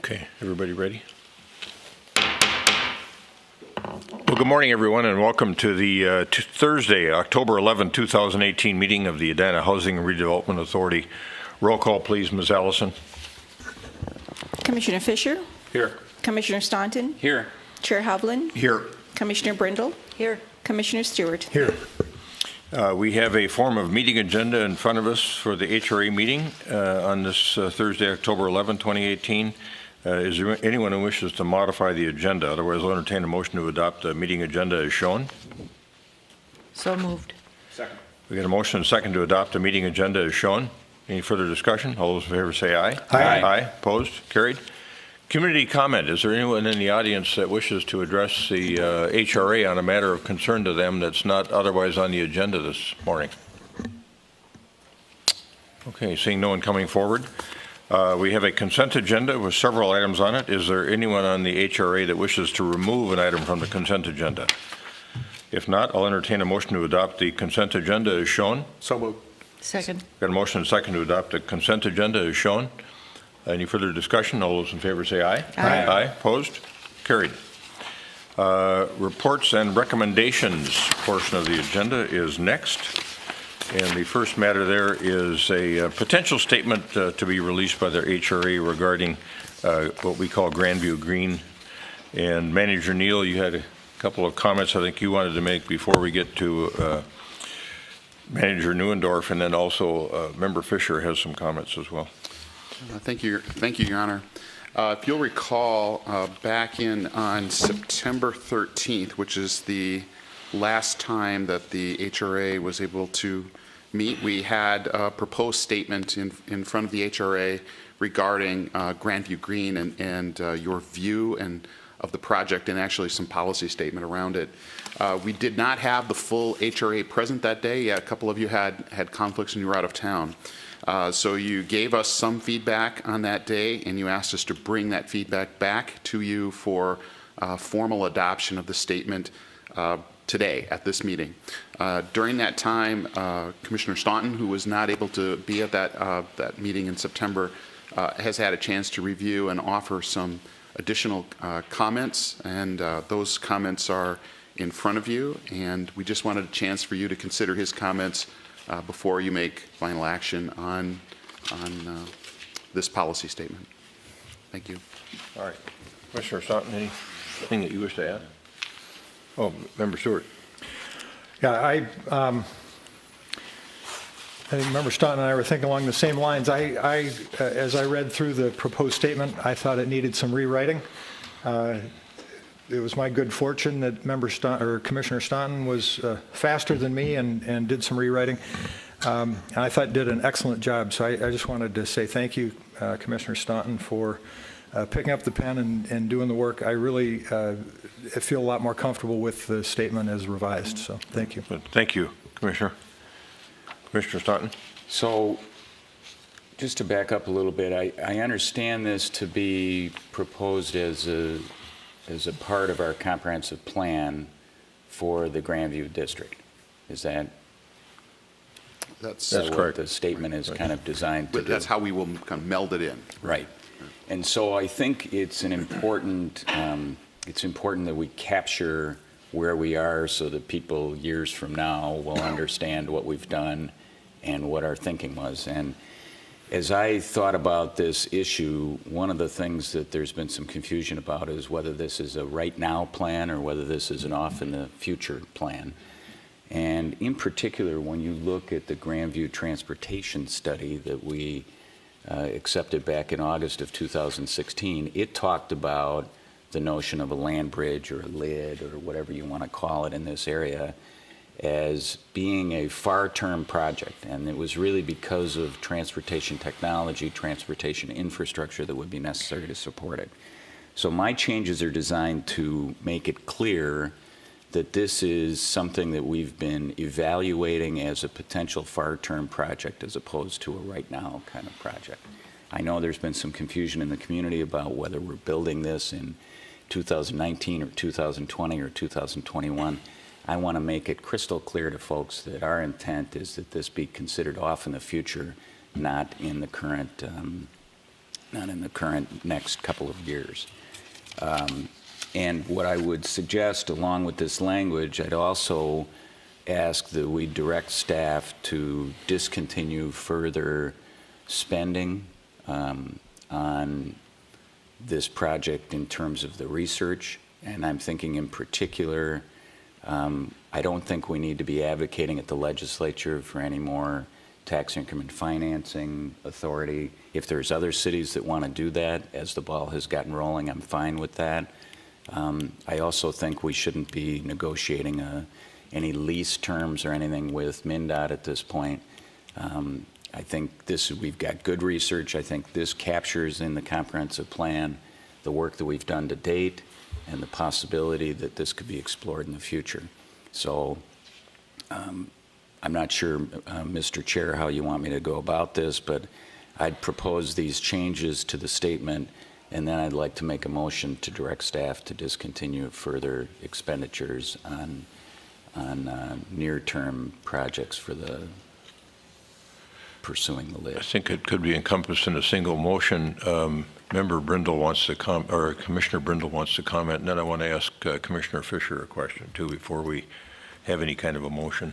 Okay, everybody ready? Well, good morning, everyone, and welcome to the Thursday, October 11, 2018 meeting of the Edina Housing and Redevelopment Authority. Roll call, please, Ms. Allison. Commissioner Fisher? Here. Commissioner Staunton? Here. Chair Hovland? Here. Commissioner Brindle? Here. Commissioner Stewart? Here. We have a form of meeting agenda in front of us for the HRA meeting on this Thursday, October 11, 2018. Is there anyone who wishes to modify the agenda? Otherwise, I'll entertain a motion to adopt the meeting agenda as shown. So moved. Second. We got a motion and a second to adopt the meeting agenda as shown. Any further discussion? All those in favor say aye. Aye. Aye. Opposed? Carried. Community comment. Is there anyone in the audience that wishes to address the HRA on a matter of concern to them that's not otherwise on the agenda this morning? Okay, seeing no one coming forward. We have a consent agenda with several items on it. Is there anyone on the HRA that wishes to remove an item from the consent agenda? If not, I'll entertain a motion to adopt the consent agenda as shown. So moved. Second. Got a motion and a second to adopt the consent agenda as shown. Any further discussion? All those in favor say aye. Aye. Aye. Opposed? Carried. Reports and recommendations portion of the agenda is next. And the first matter there is a potential statement to be released by the HRA regarding what we call Grandview Green. And Manager Neal, you had a couple of comments I think you wanted to make before we get to Manager Neuendorf, and then also Member Fisher has some comments as well. Thank you, Your Honor. If you'll recall, back on September 13th, which is the last time that the HRA was able to meet, we had a proposed statement in front of the HRA regarding Grandview Green and your view of the project, and actually some policy statement around it. We did not have the full HRA present that day. Yeah, a couple of you had conflicts and you were out of town. So you gave us some feedback on that day, and you asked us to bring that feedback back to you for formal adoption of the statement today at this meeting. During that time, Commissioner Staunton, who was not able to be at that meeting in September, has had a chance to review and offer some additional comments, and those comments are in front of you, and we just wanted a chance for you to consider his comments before you make final action on this policy statement. Thank you. All right. Commissioner Staunton, anything that you wish to add? Oh, Member Stewart. Yeah, I think Member Staunton and I were thinking along the same lines. As I read through the proposed statement, I thought it needed some rewriting. It was my good fortune that Commissioner Staunton was faster than me and did some rewriting. And I thought did an excellent job. So I just wanted to say thank you, Commissioner Staunton, for picking up the pen and doing the work. I really feel a lot more comfortable with the statement as revised. So thank you. Thank you, Commissioner. Commissioner Staunton. So just to back up a little bit, I understand this to be proposed as a part of our comprehensive plan for the Grandview District. Is that That's correct. what the statement is kind of designed to do? That's how we will kind of meld it in. Right. And so I think it's important that we capture where we are so that people years from now will understand what we've done and what our thinking was. And as I thought about this issue, one of the things that there's been some confusion about is whether this is a right now plan or whether this is an off in the future plan. And in particular, when you look at the Grandview transportation study that we accepted back in August of 2016, it talked about the notion of a land bridge or a lid or whatever you want to call it in this area as being a far-term project, and it was really because of transportation technology, transportation infrastructure that would be necessary to support it. So my changes are designed to make it clear that this is something that we've been evaluating as a potential far-term project as opposed to a right-now kind of project. I know there's been some confusion in the community about whether we're building this in 2019 or 2020 or 2021. I want to make it crystal clear to folks that our intent is that this be considered off in the future, not in the current not in the current next couple of years. And what I would suggest, along with this language, I'd also ask that we direct staff to discontinue further spending on this project in terms of the research. And I'm thinking in particular, I don't think we need to be advocating at the legislature for any more tax increment financing authority. If there's other cities that want to do that, as the ball has gotten rolling, I'm fine with that. I also think we shouldn't be negotiating any lease terms or anything with MnDOT at this point. I think we've got good research. I think this captures in the comprehensive plan the work that we've done to date and the possibility that this could be explored in the future. So I'm not sure, Mr. Chair, how you want me to go about this, but I'd propose these changes to the statement, and then I'd like to make a motion to direct staff to discontinue further expenditures on near-term projects for pursuing the list. I think it could be encompassed in a single motion. Member Brindle wants to or Commissioner Brindle wants to comment, and then I want to ask Commissioner Fisher a question too before we have any kind of a motion.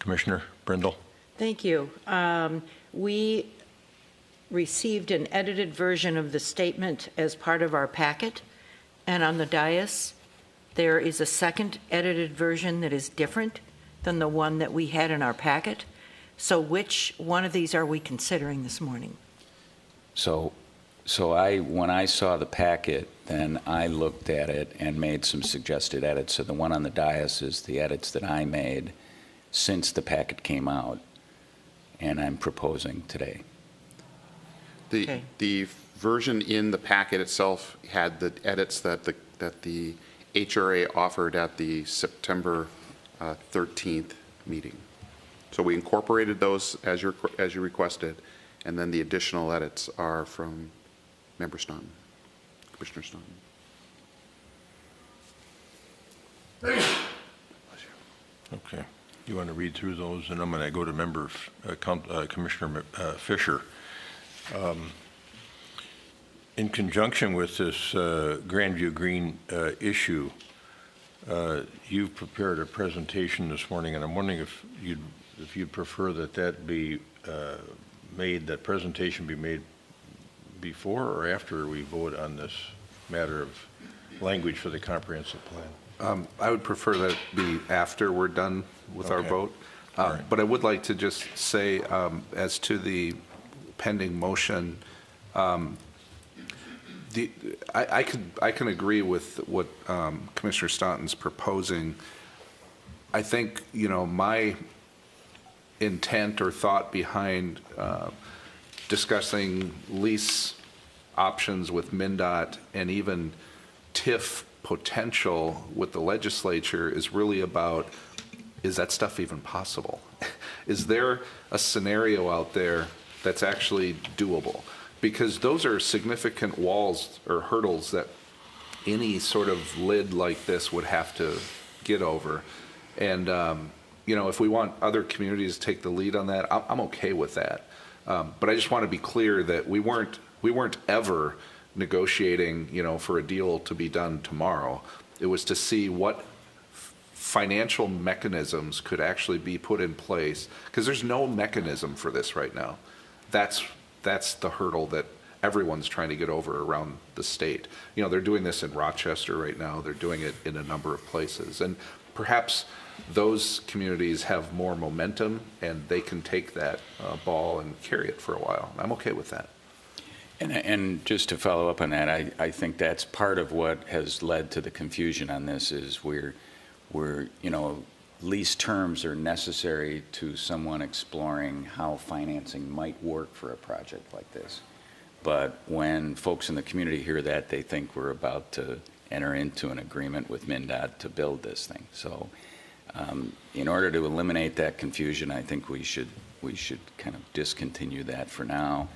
Commissioner Brindle? Thank you. We received an edited version of the statement as part of our packet, and on the dais, there is a second edited version that is different than the one that we had in our packet. So which one of these are we considering this morning? So when I saw the packet, then I looked at it and made some suggested edits. So the one on the dais is the edits that I made since the packet came out, and I'm proposing today. The version in the packet itself had the edits that the HRA offered at the September 13th meeting. So we incorporated those as you requested, and then the additional edits are from Member Staunton, Commissioner Staunton. Okay. You want to read through those, and I'm going to go to Commissioner Fisher. In conjunction with this Grandview Green issue, you've prepared a presentation this morning, and I'm wondering if you'd prefer that be made, that presentation be made before or after we vote on this matter of language for the comprehensive plan. I would prefer that be after we're done with our vote. Right. But I would like to just say, as to the pending motion, I can agree with what Commissioner Staunton's proposing. I think, my intent or thought behind discussing lease options with MnDOT and even TIF potential with the legislature is really about, is that stuff even possible? Is there a scenario out there that's actually doable? Because those are significant walls or hurdles that any sort of lid like this would have to get over. And, if we want other communities to take the lead on that, I'm okay with that. But I just want to be clear that we weren't ever negotiating, for a deal to be done tomorrow. It was to see what financial mechanisms could actually be put in place, because there's no mechanism for this right now. That's the hurdle that everyone's trying to get over around the state. They're doing this in Rochester right now. They're doing it in a number of places. And perhaps those communities have more momentum and they can take that ball and carry it for a while. I'm okay with that. And just to follow up on that, I think that's part of what has led to the confusion on this is we're lease terms are necessary to someone exploring how financing might work for a project like this. But when folks in the community hear that, they think we're about to enter into an agreement with MnDOT to build this thing. So in order to eliminate that confusion, I think we should kind of discontinue that for now.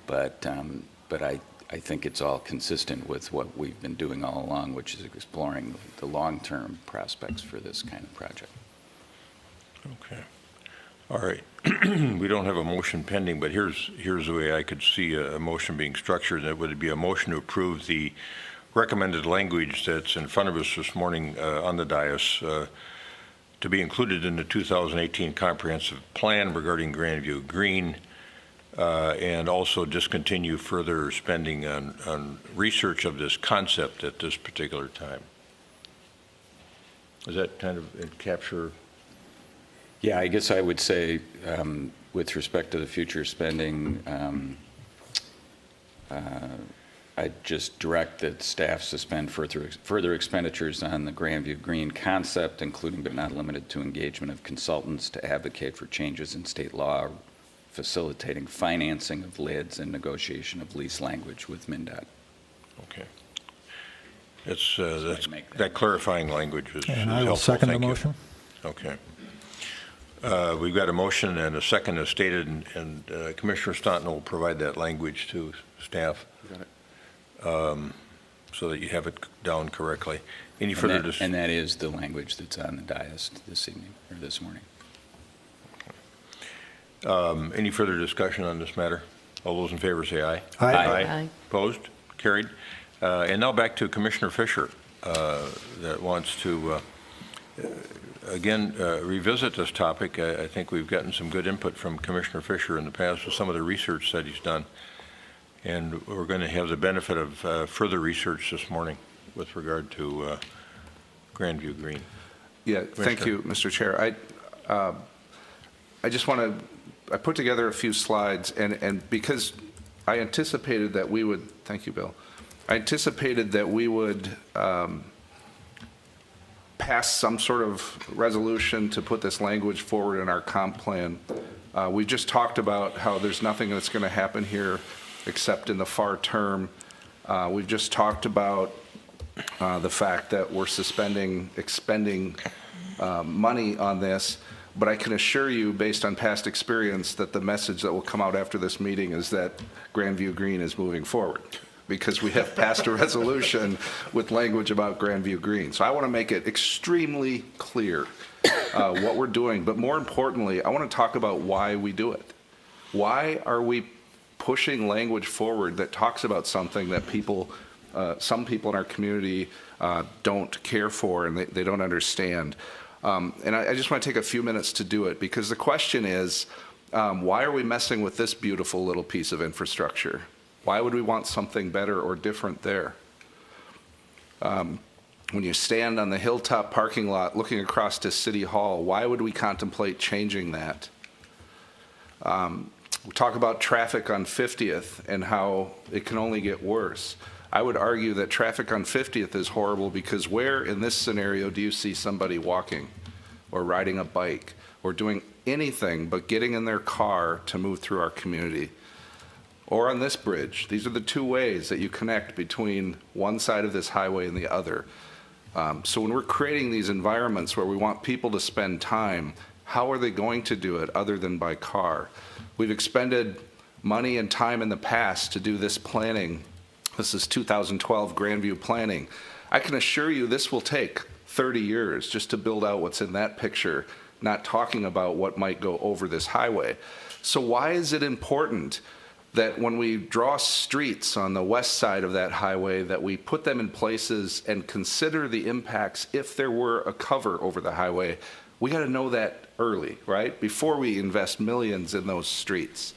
But I think it's all consistent with what we've been doing all along, which is exploring the long-term prospects for this kind of project. Okay. All right. We don't have a motion pending, but here's the way I could see a motion being structured. It would be a motion to approve the recommended language that's in front of us this morning on the dais to be included in the 2018 comprehensive plan regarding Grandview Green, and also discontinue further spending on research of this concept at this particular time. Does that kind of capture? Yeah, I guess I would say, with respect to the future spending, I'd just direct that staff suspend further expenditures on the Grandview Green concept, including but not limited to engagement of consultants to advocate for changes in state law, facilitating financing of LIDs and negotiation of lease language with MnDOT. Okay. That's that clarifying language is And I will helpful. second the Thank you. motion. Okay. We've got a motion and a second as stated, and Commissioner Staunton will provide that language to staff. Got it. So that you have it down correctly. Any And further and that is the language that's on the dais this evening, or this morning. any further discussion on this matter? All those in favor say aye. Aye. Aye. Opposed? Carried. And now back to Commissioner Fisher that wants to again revisit this topic. I think we've gotten some good input from Commissioner Fisher in the past with some of the research that he's done. And we're going to have the benefit of further research this morning with regard to Grandview Green. Yeah, thank you, Mr. Chair. I just want to, I put together a few slides, and because I anticipated that we would, thank you, Bill. I anticipated that we would pass some sort of resolution to put this language forward in our comp plan. We just talked about how there's nothing that's going to happen here except in the far term. We've just talked about the fact that we're expending money on this, but I can assure you, based on past experience, that the message that will come out after this meeting is that Grandview Green is moving forward, because we have passed a resolution with language about Grandview Green. So I want to make it extremely clear what we're doing, but more importantly, I want to talk about why we do it. Why are we pushing language forward that talks about something that some people in our community don't care for and they don't understand? And I just want to take a few minutes to do it, because the question is, why are we messing with this beautiful little piece of infrastructure? Why would we want something better or different there? When you stand on the hilltop parking lot looking across to City Hall, why would we contemplate changing that? We talk about traffic on 50th and how it can only get worse. I would argue that traffic on 50th is horrible, because where in this scenario do you see somebody walking or riding a bike or doing anything but getting in their car to move through our community? Or on this bridge, these are the two ways that you connect between one side of this highway and the other. So when we're creating these environments where we want people to spend time, how are they going to do it other than by car? We've expended money and time in the past to do this planning. This is 2012 Grandview planning. I can assure you this will take 30 years just to build out what's in that picture, not talking about what might go over this highway. So why is it important that when we draw streets on the west side of that highway, that we put them in places and consider the impacts if there were a cover over the highway? We got to know that early, right? Before we invest millions in those streets.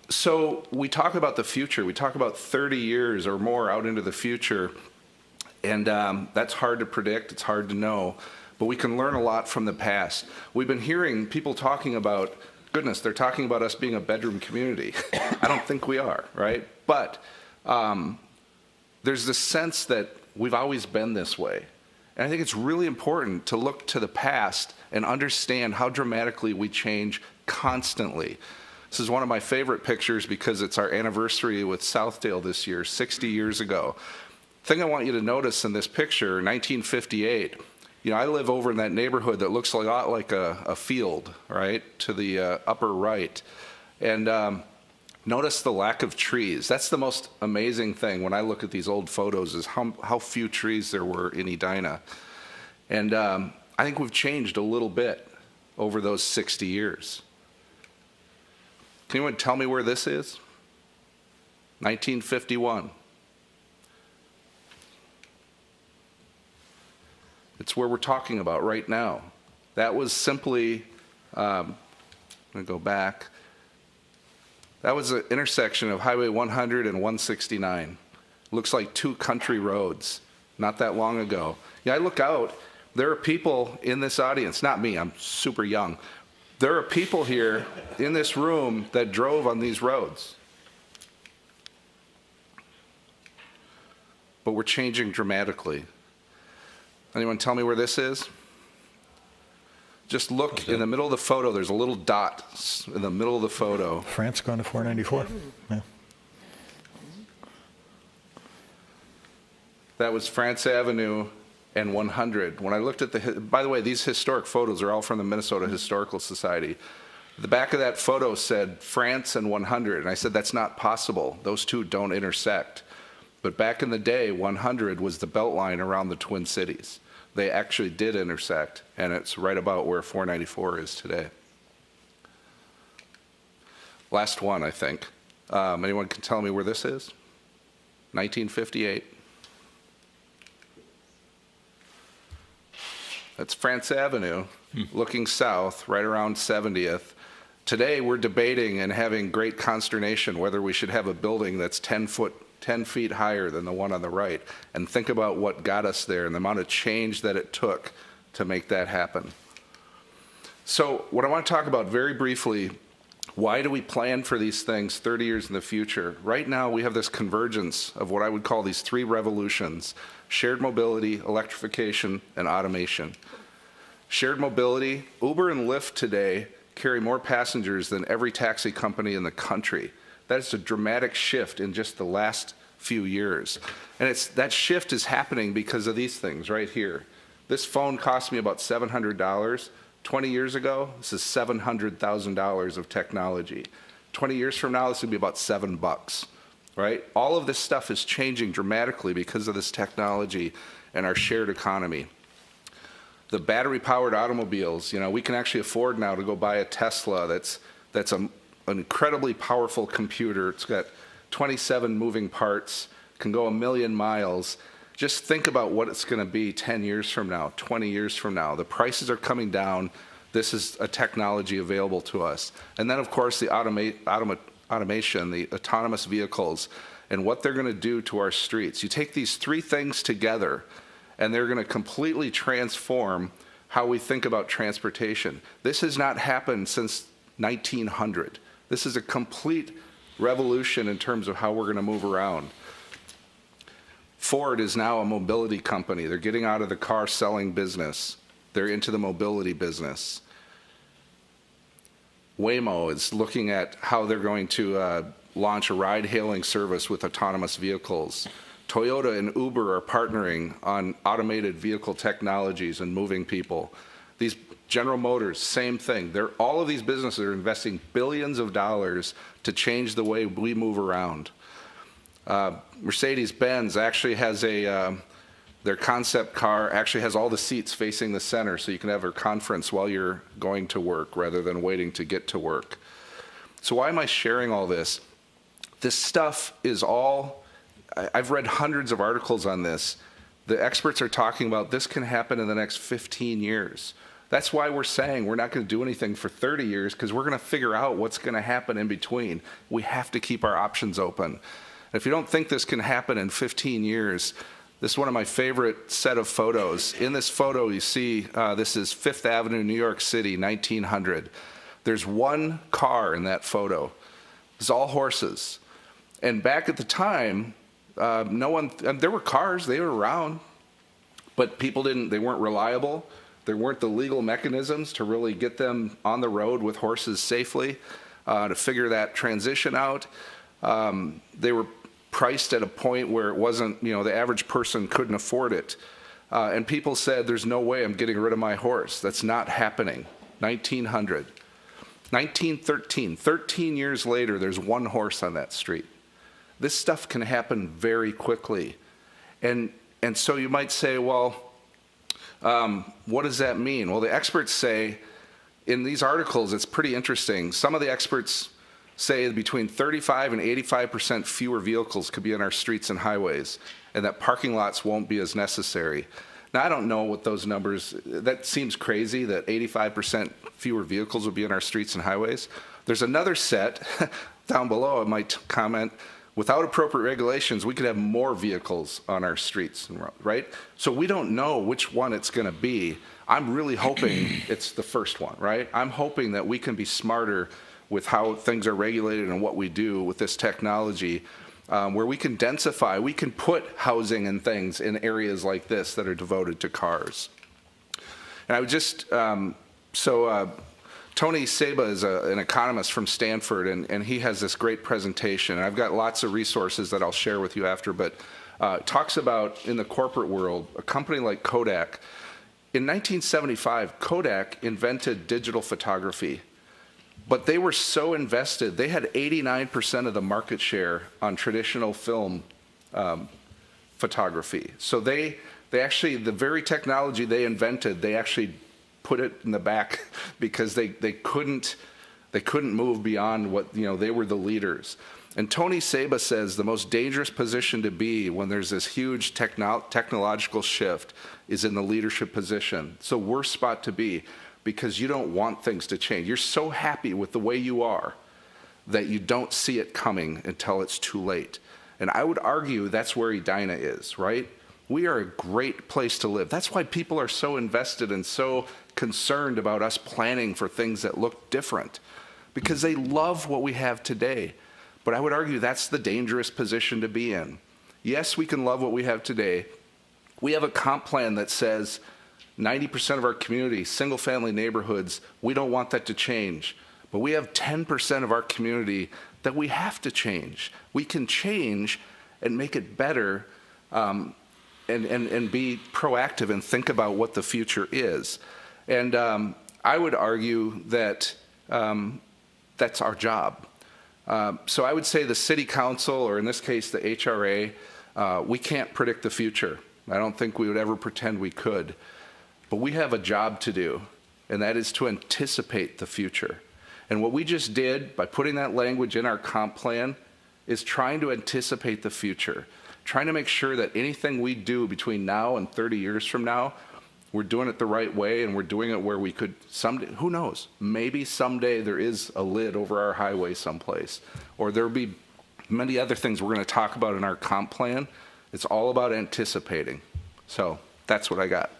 So we talk about the future. We talk about 30 years or more out into the future. And that's hard to predict. It's hard to know. But we can learn a lot from the past. We've been hearing people talking about, goodness, they're talking about us being a bedroom community. I don't think we are, right? But there's this sense that we've always been this way. And I think it's really important to look to the past and understand how dramatically we change constantly. This is one of my favorite pictures because it's our anniversary with Southdale this year, 60 years ago. The thing I want you to notice in this picture, 1958, I live over in that neighborhood that looks a lot like a field, right, to the upper right. And notice the lack of trees. That's the most amazing thing when I look at these old photos, is how few trees there were in Edina. And I think we've changed a little bit. over those 60 years. Can anyone tell me where this is? 1951. It's where we're talking about right now. That was simply, I'm going to go back. That was an intersection of Highway 100 and 169. Looks like two country roads, not that long ago. Yeah, I look out, there are people in this audience, not me, I'm super young. There are people here in this room that drove on these roads. But we're changing dramatically. Anyone tell me where this is? Just look in the middle of the photo. There's a little dot in the middle of the photo. France gone to 494. Yeah. That was France Avenue and 100. When I looked at by the way, these historic photos are all from the Minnesota Historical Society. The back of that photo said France and 100, and I said, that's not possible. Those two don't intersect. But back in the day, 100 was the belt line around the Twin Cities. They actually did intersect, and it's right about where 494 is today. Last one, I think. Anyone can tell me where this is? 1958. That's France Avenue, looking south, right around 70th. Today, we're debating and having great consternation whether we should have a building that's 10 feet higher than the one on the right, and think about what got us there and the amount of change that it took to make that happen. So what I want to talk about very briefly, why do we plan for these things 30 years in the future? Right now, we have this convergence of what I would call these three revolutions: shared mobility, electrification, and automation. Shared mobility, Uber and Lyft today carry more passengers than every taxi company in the country. That's a dramatic shift in just the last few years. And that shift is happening because of these things right here. This phone cost me about $700. 20 years ago, this is $700,000 of technology. 20 years from now, this would be about $7, right? All of this stuff is changing dramatically because of this technology and our shared economy. The battery-powered automobiles, we can actually afford now to go buy a Tesla that's an incredibly powerful computer. It's got 27 moving parts, can go 1 million miles. Just think about what it's going to be 10 years from now, 20 years from now. The prices are coming down. This is a technology available to us. And then, of course, the automation, the autonomous vehicles, and what they're going to do to our streets. You take these three things together, and they're going to completely transform how we think about transportation. This has not happened since 1900. This is a complete revolution in terms of how we're going to move around. Ford is now a mobility company. They're getting out of the car selling business. They're into the mobility business. Waymo is looking at how they're going to launch a ride-hailing service with autonomous vehicles. Toyota and Uber are partnering on automated vehicle technologies and moving people. These General Motors, same thing. All of these businesses are investing billions of dollars to change the way we move around. Mercedes-Benz actually has their concept car actually has all the seats facing the center, so you can have a conference while you're going to work rather than waiting to get to work. So why am I sharing all this? This stuff is all, I've read hundreds of articles on this. The experts are talking about this can happen in the next 15 years. That's why we're saying we're not going to do anything for 30 years, because we're going to figure out what's going to happen in between. We have to keep our options open. If you don't think this can happen in 15 years, this is one of my favorite set of photos. In this photo, you see this is Fifth Avenue, New York City, 1900. There's one car in that photo. It's all horses. And back at the time, there were cars, they were around, but they weren't reliable. There weren't the legal mechanisms to really get them on the road with horses safely, to figure that transition out. They were priced at a point where it wasn't, the average person couldn't afford it. And people said, there's no way I'm getting rid of my horse. That's not happening. 1900. 1913, 13 years later, there's one horse on that street. This stuff can happen very quickly. And so you might say, well, what does that mean? Well, the experts say in these articles, it's pretty interesting. Some of the experts say between 35 and 85% fewer vehicles could be on our streets and highways, and that parking lots won't be as necessary. Now, I don't know what those numbers, that seems crazy that 85% fewer vehicles will be on our streets and highways. There's another set down below, I might comment, without appropriate regulations, we could have more vehicles on our streets, right? So we don't know which one it's going to be. I'm really hoping it's the first one, right? I'm hoping that we can be smarter with how things are regulated and what we do with this technology, where we can densify, we can put housing and things in areas like this that are devoted to cars. And I would just, Tony Seba is an economist from Stanford, and he has this great presentation. And I've got lots of resources that I'll share with you after, but talks about in the corporate world, a company like Kodak. In 1975, Kodak invented digital photography, but they were so invested, they had 89% of the market share on traditional film photography. So they actually, the very technology they invented, they actually put it in the back because they couldn't move beyond what, they were the leaders. And Tony Seba says the most dangerous position to be when there's this huge technological shift is in the leadership position. It's the worst spot to be because you don't want things to change. You're so happy with the way you are that you don't see it coming until it's too late. And I would argue that's where Edina is, right? We are a great place to live. That's why people are so invested and so concerned about us planning for things that look different, because they love what we have today. But I would argue that's the dangerous position to be in. Yes, we can love what we have today. We have a comp plan that says 90% of our community, single-family neighborhoods, we don't want that to change. But we have 10% of our community that we have to change. We can change and make it better and be proactive and think about what the future is. And I would argue that that's our job. So I would say the city council, or in this case the HRA, we can't predict the future. I don't think we would ever pretend we could. But we have a job to do, and that is to anticipate the future. And what we just did by putting that language in our comp plan is trying to anticipate the future, trying to make sure that anything we do between now and 30 years from now, we're doing it the right way, and we're doing it where we could someday, who knows, maybe someday there is a lid over our highway someplace, or there'll be many other things we're going to talk about in our comp plan. It's all about anticipating. So that's what I got.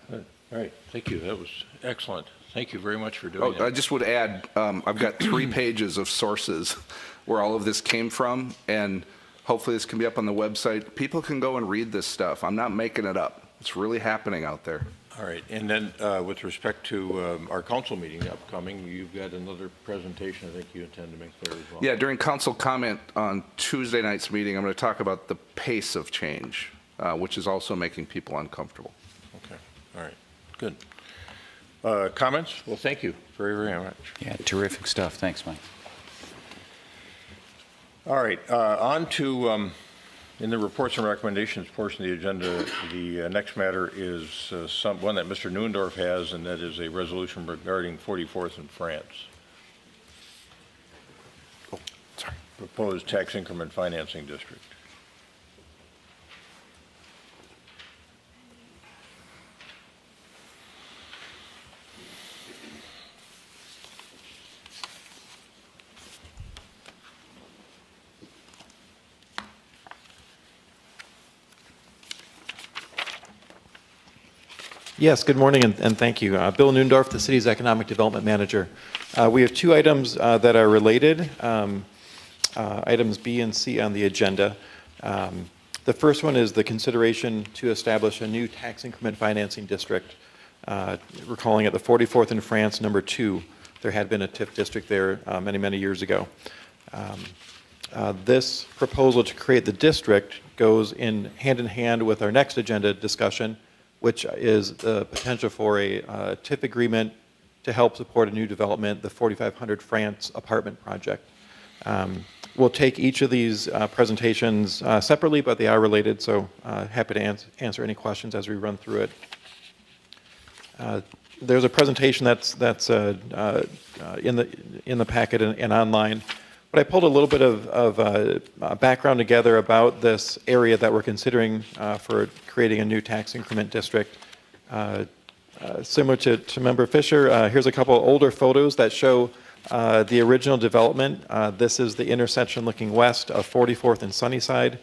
All right, thank you. That was excellent. Thank you very much for doing that. I just would add, I've got 3 pages of sources where all of this came from, and hopefully this can be up on the website. People can go and read this stuff. I'm not making it up. It's really happening out there. All right, and then with respect to our council meeting upcoming, you've got another presentation I think you intend to make there as well. Yeah, during council comment on Tuesday night's meeting, I'm going to talk about the pace of change, which is also making people uncomfortable. Okay, all right, good. Comments? Well, thank you very, very much. Yeah, terrific stuff. Thanks, Mike. All right, on to, in the reports and recommendations portion of the agenda, the next matter is one that Mr. Neuendorf has, and that is a resolution regarding 44th and France. Oh, sorry. Proposed tax increment financing district. Yes, good morning, and thank you. Bill Neuendorf, the city's economic development manager. We have 2 items that are related, items B and C on the agenda. The first one is the consideration to establish a new tax increment financing district. We're calling it the 44th and France number 2. There had been a Tif District there many, many years ago. This proposal to create the district goes hand in hand with our next agenda discussion, which is the potential for a TIF agreement to help support a new development, the 4500 France apartment project. We'll take each of these presentations separately, but they are related, so happy to answer any questions as we run through it. there's a presentation that's in the packet and online. But I pulled a little bit of background together about this area that we're considering for creating a new tax increment district. Similar to Member Fisher, here's a couple of older photos that show the original development. This is the intersection looking west of 44th and Sunnyside.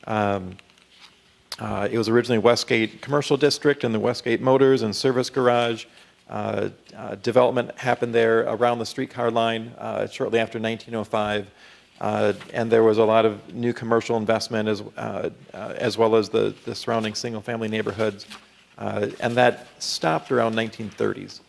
It was originally Westgate Commercial District and the Westgate Motors and Service Garage. Development happened there around the streetcar line shortly after 1905. And there was a lot of new commercial investment as well as the surrounding single-family neighborhoods. And that stopped around 1930s.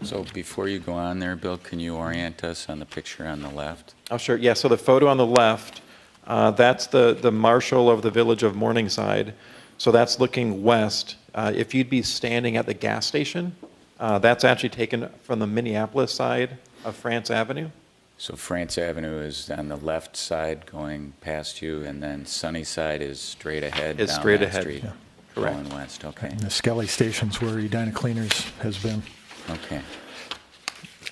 So before you go on there, Bill, can you orient us on the picture on the left? Oh, sure. Yeah, so the photo on the left, that's the marshal of the village of Morningside. So that's looking west. If you'd be standing at the gas station, that's actually taken from the Minneapolis side of France Avenue. So France Avenue is on the left side going past you, and then Sunnyside is straight ahead It's down straight that ahead. street. Yeah. Correct. Going west, okay. And the Skelly Station's where Edina Cleaners has been. Okay.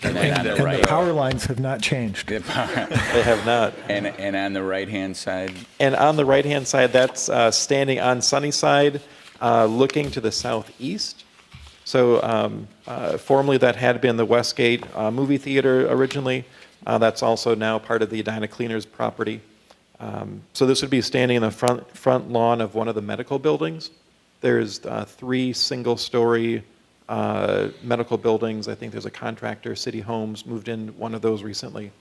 And then on the And right. the power lines have not changed. They have not. And on the right-hand side, And on the right-hand side, that's standing on Sunnyside, looking to the southeast. So formerly that had been the Westgate movie theater originally. That's also now part of the Edina Cleaners property. So this would be standing in the front lawn of one of the medical buildings. There's 3 single-story medical buildings. I think there's a contractor, City Homes, moved in one of those recently.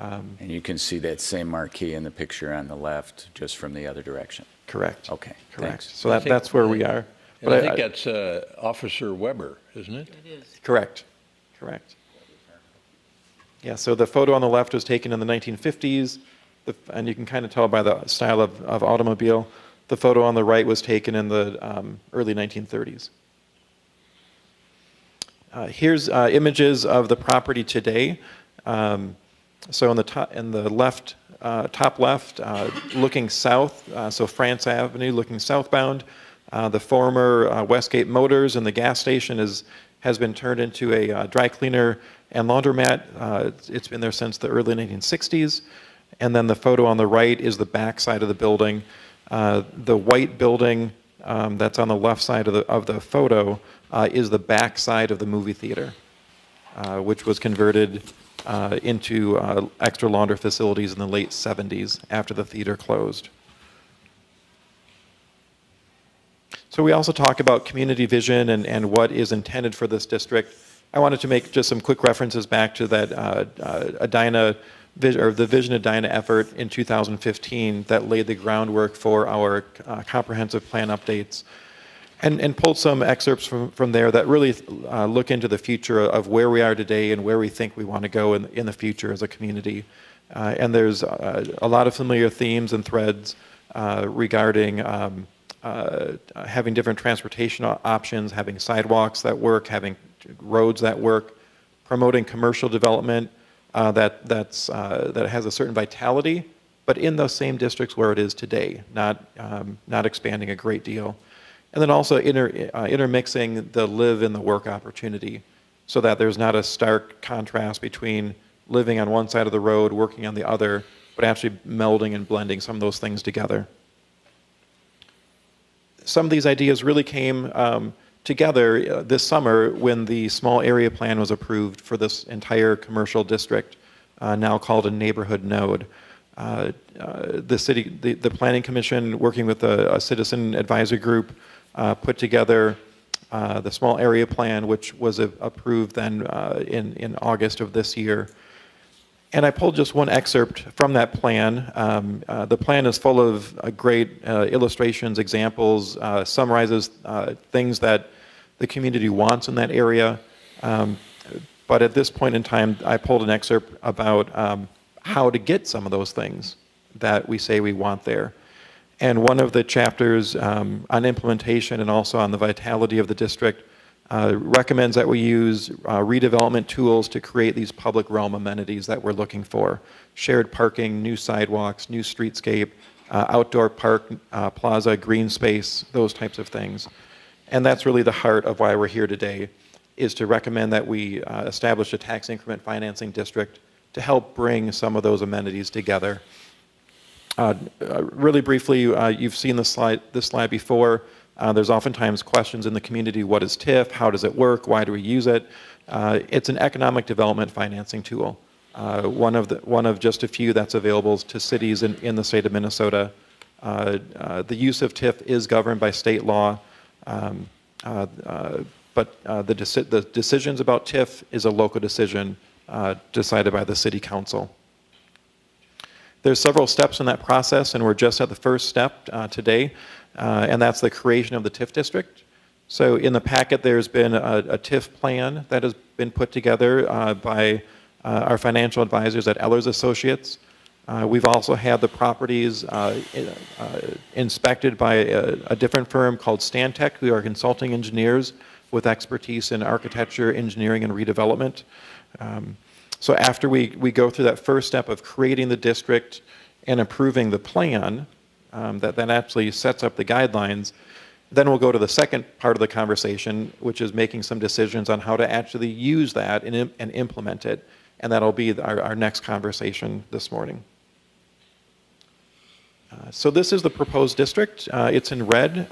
and you can see that same marquee in the picture on the left, just from the other direction. Correct. Okay, Correct. thanks. So that's where we are. And I think that's Officer Weber, isn't it? It is. Correct. Correct. Yeah, so the photo on the left was taken in the 1950s, and you can kind of tell by the style of automobile. The photo on the right was taken in the early 1930s. Here's images of the property today. So in the left, top left, looking south, so France Avenue, looking southbound, the former Westgate Motors and the gas station has been turned into a dry cleaner and laundromat. It's been there since the early 1960s. And then the photo on the right is the back side of the building. The white building that's on the left side of the photo is the back side of the movie theater, which was converted into extra launder facilities in the late 70s after the theater closed. So we also talk about community vision and what is intended for this district. I wanted to make just some quick references back to that Edina, or the Vision Edina effort in 2015 that laid the groundwork for our comprehensive plan updates, and pulled some excerpts from there that really look into the future of where we are today and where we think we want to go in the future as a community. And there's a lot of familiar themes and threads regarding having different transportation options, having sidewalks that work, having roads that work, promoting commercial development that has a certain vitality, but in those same districts where it is today, not expanding a great deal. And then also intermixing the live and the work opportunity so that there's not a stark contrast between living on one side of the road, working on the other, but actually melding and blending some of those things together. Some of these ideas really came together this summer when the small area plan was approved for this entire commercial district, now called a neighborhood node. The Planning Commission, working with a citizen advisory group, put together the small area plan, which was approved then in August of this year. And I pulled just one excerpt from that plan. The plan is full of great illustrations, examples, summarizes things that the community wants in that area. But at this point in time, I pulled an excerpt about how to get some of those things that we say we want there. And one of the chapters on implementation and also on the vitality of the district recommends that we use redevelopment tools to create these public realm amenities that we're looking for. Shared parking, new sidewalks, new streetscape, outdoor park, plaza, green space, those types of things. And that's really the heart of why we're here today, is to recommend that we establish a tax increment financing district to help bring some of those amenities together. Really briefly, you've seen this slide before. There's oftentimes questions in the community: what is TIF? How does it work? Why do we use it? It's an economic development financing tool. One of just a few that's available to cities in the state of Minnesota. The use of TIF is governed by state law, but the decisions about TIF is a local decision decided by the city council. There's several steps in that process, and we're just at the first step today, and that's the creation of the Tif District. So in the packet, there's been a TIF plan that has been put together by our financial advisors at Ellers Associates. We've also had the properties inspected by a different firm called Stantec, who are consulting engineers with expertise in architecture, engineering, and redevelopment. So after we go through that first step of creating the district and approving the plan that actually sets up the guidelines, then we'll go to the second part of the conversation, which is making some decisions on how to actually use that and implement it. And that'll be our next conversation this morning. So this is the proposed district. It's in red.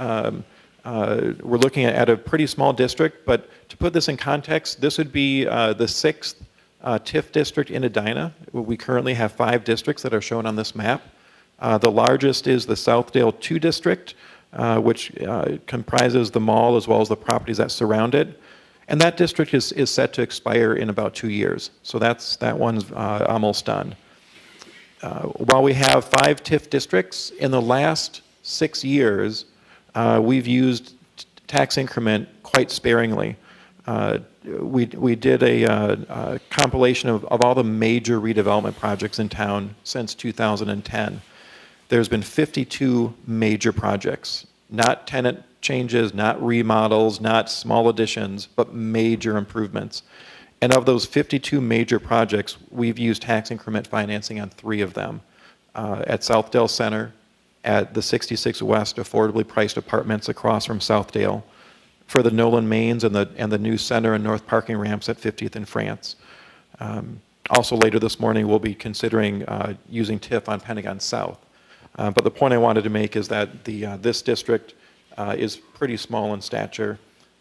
We're looking at a pretty small district, but to put this in context, this would be the 6th Tif district in Edina. We currently have 5 districts that are shown on this map. The largest is the Southdale 2 district, which comprises the mall as well as the properties that surround it. And that district is set to expire in about 2 years. So that one's almost done. While we have 5 TIF districts, in the last 6 years, we've used tax increment quite sparingly. We did a compilation of all the major redevelopment projects in town since 2010. There's been 52 major projects, not tenant changes, not remodels, not small additions, but major improvements. And of those 52 major projects, we've used tax increment financing on 3 of them. At Southdale Center, at the 66 West affordably priced apartments across from Southdale, for the Nolan Mains and the new center and north parking ramps at 50th and France. Also later this morning, we'll be considering using TIF on Pentagon South. But the point I wanted to make is that this district is pretty small in stature,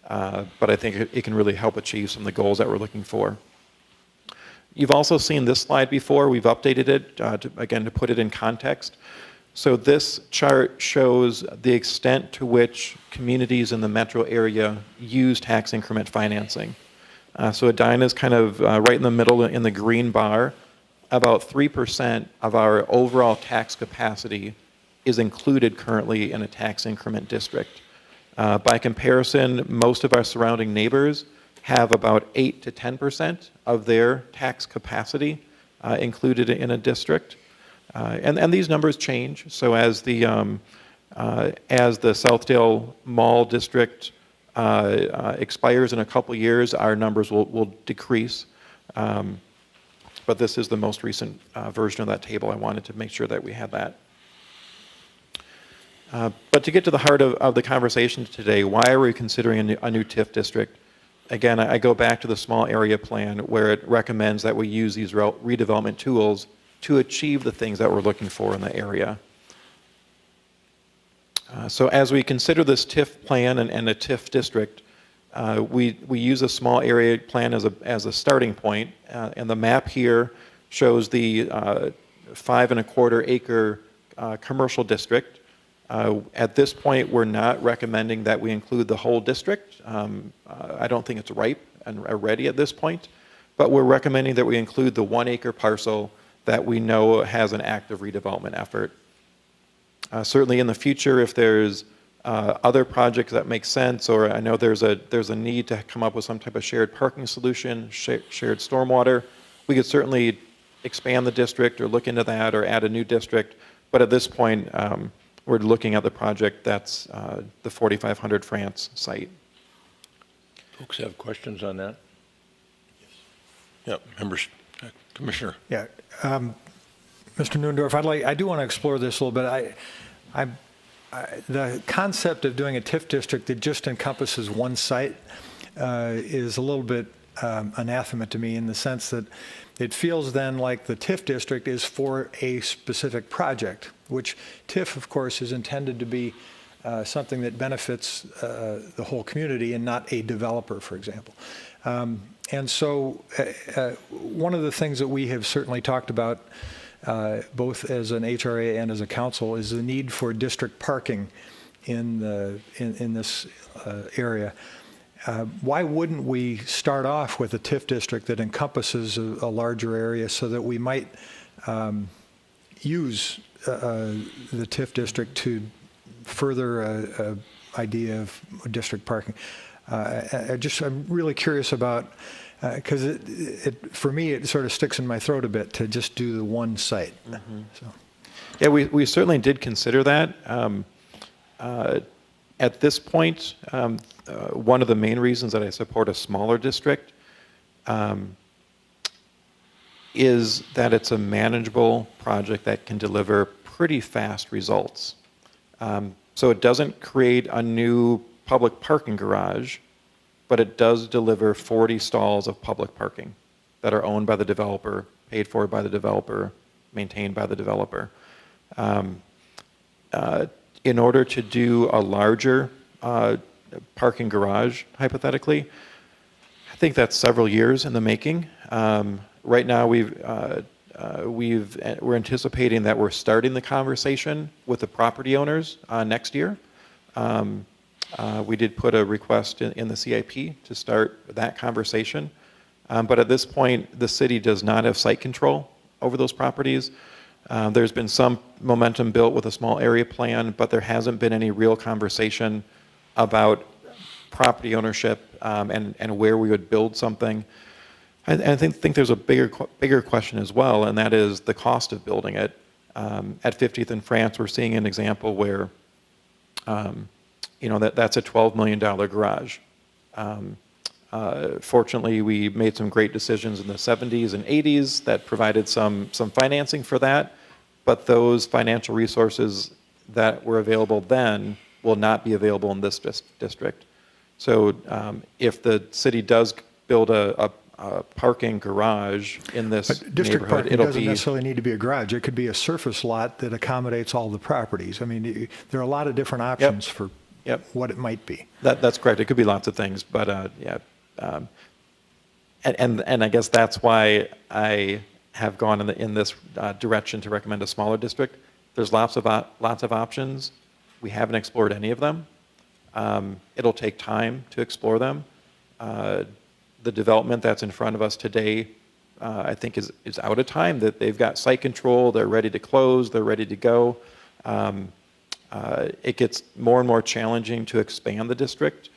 but I think it can really help achieve some of the goals that we're looking for. You've also seen this slide before. We've updated it, to put it in context. So this chart shows the extent to which communities in the metro area use tax increment financing. So Edina is kind of right in the middle in the green bar. About 3% of our overall tax capacity is included currently in a tax increment district. By comparison, most of our surrounding neighbors have about 8 to 10% of their tax capacity included in a district. And these numbers change. So as the Southdale Mall district expires in a couple years, our numbers will decrease. But this is the most recent version of that table. I wanted to make sure that we had that. But to get to the heart of the conversation today, why are we considering a new TIF district? Again, I go back to the small area plan where it recommends that we use these redevelopment tools to achieve the things that we're looking for in the area. So as we consider this TIF plan and a TIF district, we use a small area plan as a starting point, and the map here shows the 5.25 acre commercial district. At this point, we're not recommending that we include the whole district. I don't think it's ripe and ready at this point, but we're recommending that we include the 1 acre parcel that we know has an active redevelopment effort. Certainly in the future, if there's other projects that make sense, or I know there's a need to come up with some type of shared parking solution, shared stormwater, we could certainly expand the district or look into that or add a new district. But at this point, we're looking at the project that's the 4500 France site. Folks have questions on that? Yes. Yeah, members, Commissioner. Yeah, Mr. Nuendorf, I do want to explore this a little bit. The concept of doing a TIF district that just encompasses one site, is a little bit anathema to me in the sense that it feels then like the Tif District is for a specific project, which Tif, of course, is intended to be something that benefits the whole community and not a developer, for example. And so one of the things that we have certainly talked about, both as an HRA and as a council, is the need for district parking in this area. Why wouldn't we start off with a TIF district that encompasses a larger area so that we might use the TIF district to further an idea of district parking? I'm really curious about, because for me, it sort of sticks in my throat a bit to just do the one site. Mm-hmm. So. Yeah, we certainly did consider that. At this point, one of the main reasons that I support a smaller district is that it's a manageable project that can deliver pretty fast results. So it doesn't create a new public parking garage, but it does deliver 40 stalls of public parking that are owned by the developer, paid for by the developer, maintained by the developer. In order to do a larger parking garage, hypothetically, I think that's several years in the making. Right now, we're anticipating that we're starting the conversation with the property owners next year. We did put a request in the CIP to start that conversation. But at this point, the city does not have site control over those properties. There's been some momentum built with a small area plan, but there hasn't been any real conversation about property ownership and where we would build something. I think there's a bigger question as well, and that is the cost of building it. At 50th and France, we're seeing an example where that's a $12 million garage. Fortunately, we made some great decisions in the 70s and 80s that provided some financing for that, but those financial resources that were available then will not be available in this district. So if the city does build a parking garage in this district neighborhood, parking it'll doesn't be necessarily need to be a garage. It could be a surface lot that accommodates all the properties. I mean, there are a lot of different options for what it might be. That's correct. It could be lots of things, but and I guess that's why I have gone in this direction to recommend a smaller district. There's lots of options. We haven't explored any of them. It'll take time to explore them. The development that's in front of us today, I think, is out of time. That they've got site control. They're ready to close. They're ready to go. It gets more and more challenging to expand the district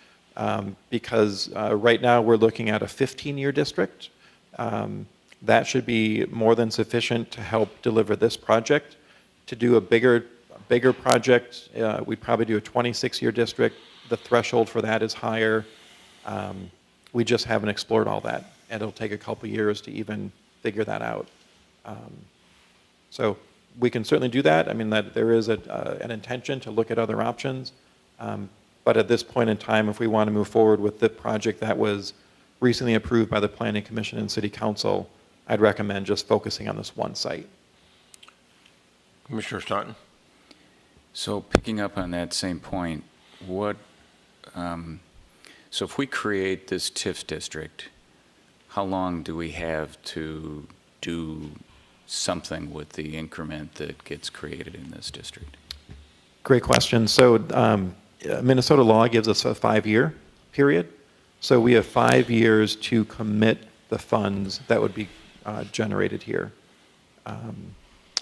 because right now we're looking at a 15-year district. That should be more than sufficient to help deliver this project. To do a bigger project, we'd probably do a 26-year district. The threshold for that is higher. We just haven't explored all that, and it'll take a couple years to even figure that out. So we can certainly do that. I mean, that there is an intention to look at other options. But at this point in time, if we want to move forward with the project that was recently approved by the Planning Commission and City Council, I'd recommend just focusing on this one site. Commissioner Staunton? So picking up on that same point, so if we create this TIF district, how long do we have to do something with the increment that gets created in this district? Great question. So Minnesota law gives us a 5-year period. So we have 5 years to commit the funds that would be generated here.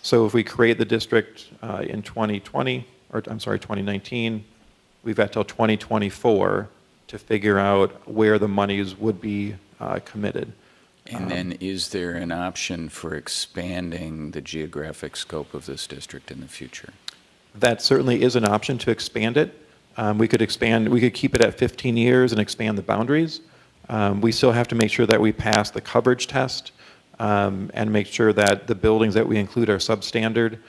So if we create the district in 2019, we've got till 2024 to figure out where the monies would be committed. And then is there an option for expanding the geographic scope of this district in the future? That certainly is an option to expand it. We could keep it at 15 years and expand the boundaries. We still have to make sure that we pass the coverage test and make sure that the buildings that we include are substandard.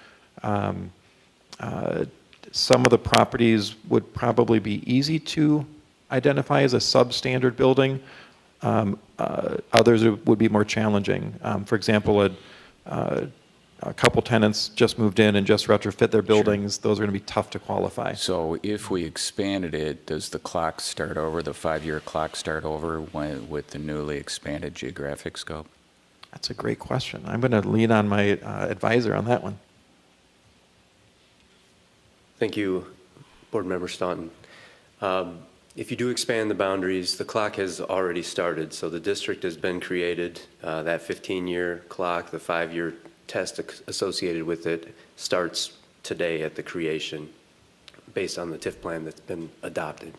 Some of the properties would probably be easy to identify as a substandard building. Others would be more challenging. For example, a couple tenants just moved in and just retrofit their buildings. Those are going to be tough to qualify. So if we expanded it, does the clock start over, the 5-year clock start over with the newly expanded geographic scope? That's a great question. I'm going to lean on my advisor on that one. Thank you, Board Member Staunton. If you do expand the boundaries, the clock has already started. So the district has been created. That 15-year clock, the 5-year test associated with it starts today at the creation based on the TIF plan that's been adopted.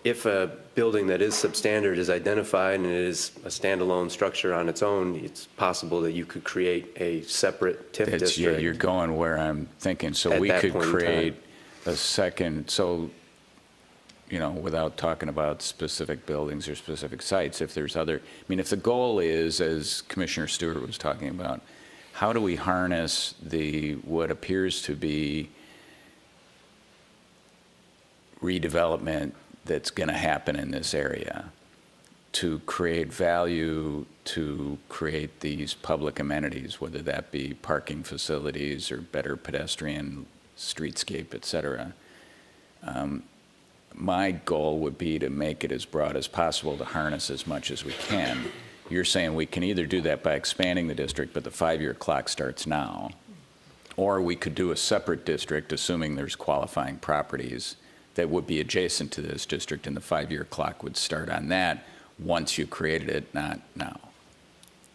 If a building that is substandard is identified and it is a standalone structure on its own, it's possible that you could create a separate TIF district. Yeah, you're going where I'm thinking. So we could create a second, so, you know, without talking about specific buildings or specific sites, if there's other, I mean, if the goal is, as Commissioner Stewart was talking about, how do we harness what appears to be redevelopment that's going to happen in this area to create value, to create these public amenities, whether that be parking facilities or better pedestrian streetscape, et cetera. My goal would be to make it as broad as possible to harness as much as we can. You're saying we can either do that by expanding the district, but the 5-year clock starts now, or we could do a separate district, assuming there's qualifying properties that would be adjacent to this district, and the 5-year clock would start on that once you created it, not now.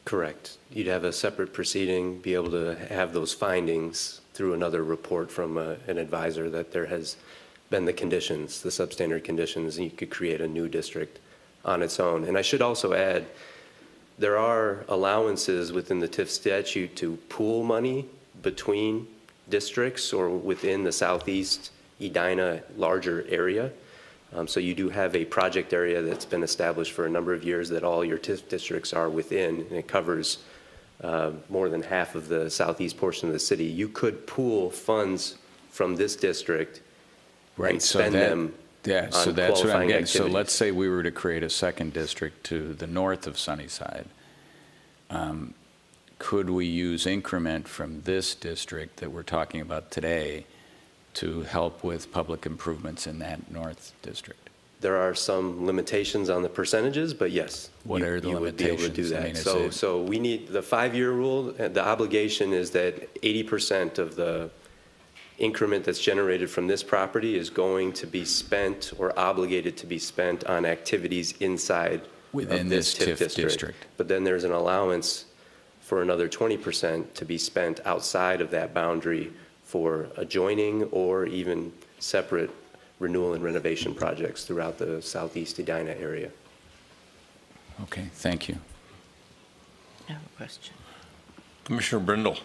Correct. You'd have a separate proceeding, be able to have those findings through another report from an advisor that there has been the conditions, the substandard conditions, and you could create a new district on its own. And I should also add, there are allowances within the TIF statute to pool money between districts or within the southeast Edina larger area. So you do have a project area that's been established for a number of years that all your TIF districts are within, and it covers more than half of the southeast portion of the city. You could pool funds from this district and spend them Yeah, so on that's what I'm qualifying getting. So activities. let's say we were to create a second district to the north of Sunnyside. Could we use increment from this district that we're talking about today to help with public improvements in that north district? There are some limitations on the percentages, but yes. What are the you would be able to do limitations? that. I mean, So we need the 5-year rule. The obligation is that 80% of the increment that's generated from this property is going to be spent or obligated to be spent on activities inside Within of this this TIF TIF district. But then there's an allowance for another 20% to be spent outside of that boundary for adjoining or even separate renewal and renovation projects throughout the southeast Edina area. Okay, thank you. I have a question. Commissioner Brindle.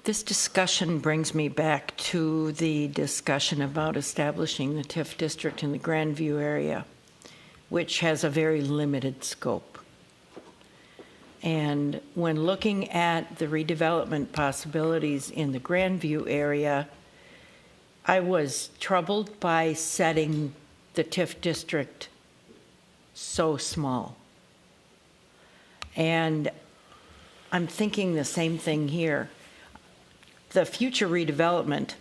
This discussion brings me back to the discussion about establishing the TIF district in the Grandview area, which has a very limited scope. And when looking at the redevelopment possibilities in the Grandview area, I was troubled by setting the TIF district so small. And I'm thinking the same thing here. The future redevelopment,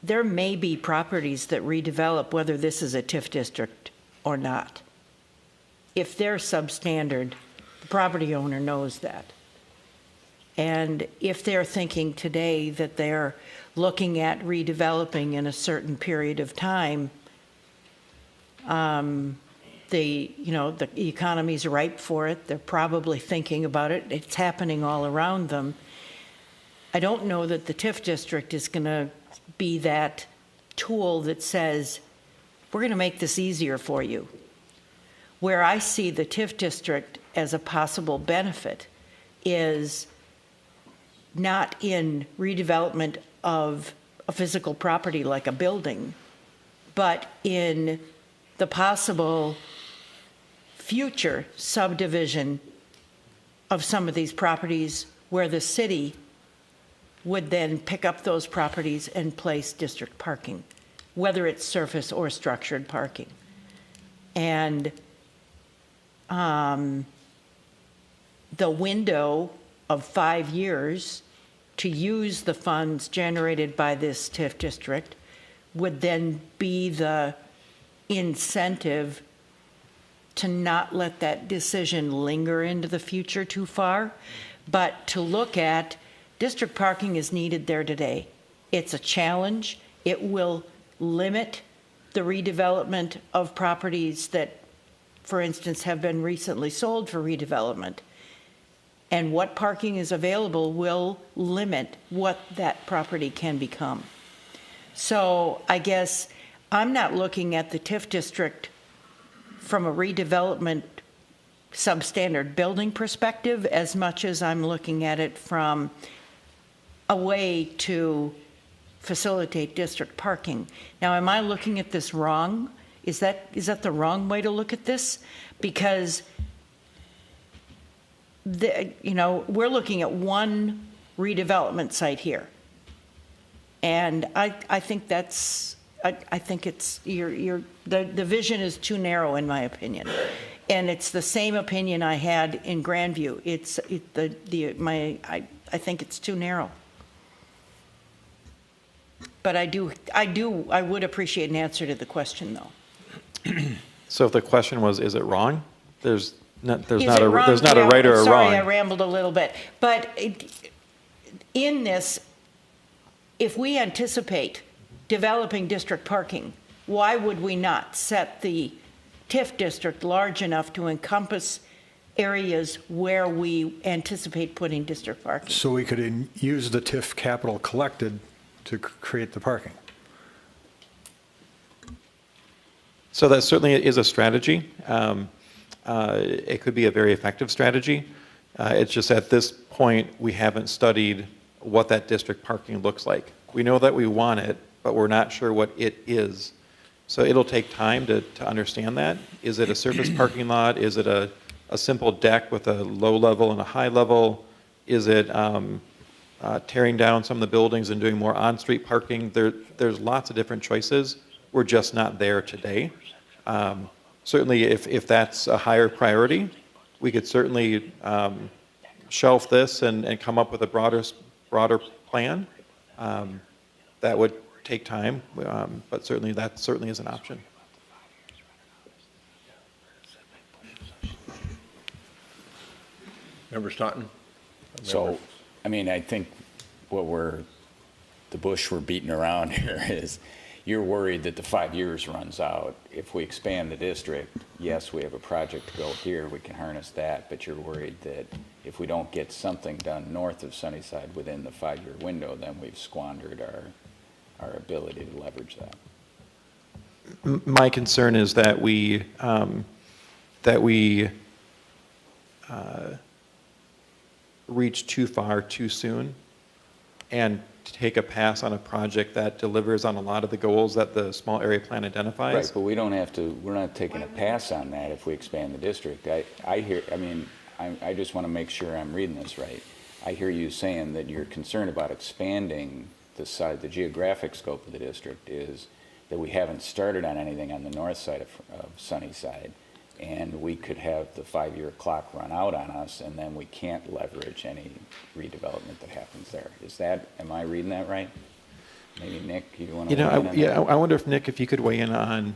there may be properties that redevelop whether this is a TIF district or not. If they're substandard, the property owner knows that. And if they're thinking today that they're looking at redeveloping in a certain period of time, the economy's ripe for it. They're probably thinking about it. It's happening all around them. I don't know that the TIF district is going to be that tool that says, we're going to make this easier for you. Where I see the TIF district as a possible benefit is not in redevelopment of a physical property like a building, but in the possible future subdivision of some of these properties where the city would then pick up those properties and place district parking, whether it's surface or structured parking. And the window of 5 years to use the funds generated by this Tif district would then be the incentive to not let that decision linger into the future too far, but to look at district parking is needed there today. It's a challenge. It will limit the redevelopment of properties that, for instance, have been recently sold for redevelopment. And what parking is available will limit what that property can become. So I guess I'm not looking at the Tif district from a redevelopment substandard building perspective as much as I'm looking at it from a way to facilitate district parking. Now, am I looking at this wrong? Is that the wrong way to look at this? Because we're looking at one redevelopment site here, and I think that's I think it's the vision is too narrow in my opinion, and it's the same opinion I had in Grandview. I think it's too narrow. But I would appreciate an answer to the question, though. So if the question was, is it wrong? There's not a wrong? right or a wrong. Sorry, I rambled a little bit. But in this, if we anticipate developing district parking, why would we not set the Tif district large enough to encompass areas where we anticipate putting district parking? So we could use the TIF capital collected to create the parking. So that certainly is a strategy. It could be a very effective strategy. It's just at this point, we haven't studied what that district parking looks like. We know that we want it, but we're not sure what it is. So it'll take time to understand that. Is it a surface parking lot? Is it a simple deck with a low level and a high level? Is it tearing down some of the buildings and doing more on-street parking? There's lots of different choices. We're just not there today. Certainly, if that's a higher priority, we could certainly shelf this and come up with a broader plan. That would take time, but certainly that certainly is an option. Member Staunton? So, I mean, I think the bush we're beating around here is you're worried that the 5 years runs out. If we expand the district, yes, we have a project to go here, we can harness that, but you're worried that if we don't get something done north of Sunnyside within the 5-year window, then we've squandered our ability to leverage that. My concern is that we reach too far too soon and take a pass on a project that delivers on a lot of the goals that the small area plan identifies. Right, but we're not taking a pass on that if we expand the district. I just want to make sure I'm reading this right. I hear you saying that you're concerned about expanding the geographic scope of the district is that we haven't started on anything on the north side of Sunnyside, and we could have the 5-year clock run out on us, and then we can't leverage any redevelopment that happens there. Am I reading that right? Maybe Nick, you want to weigh in on that? I wonder if you could weigh in on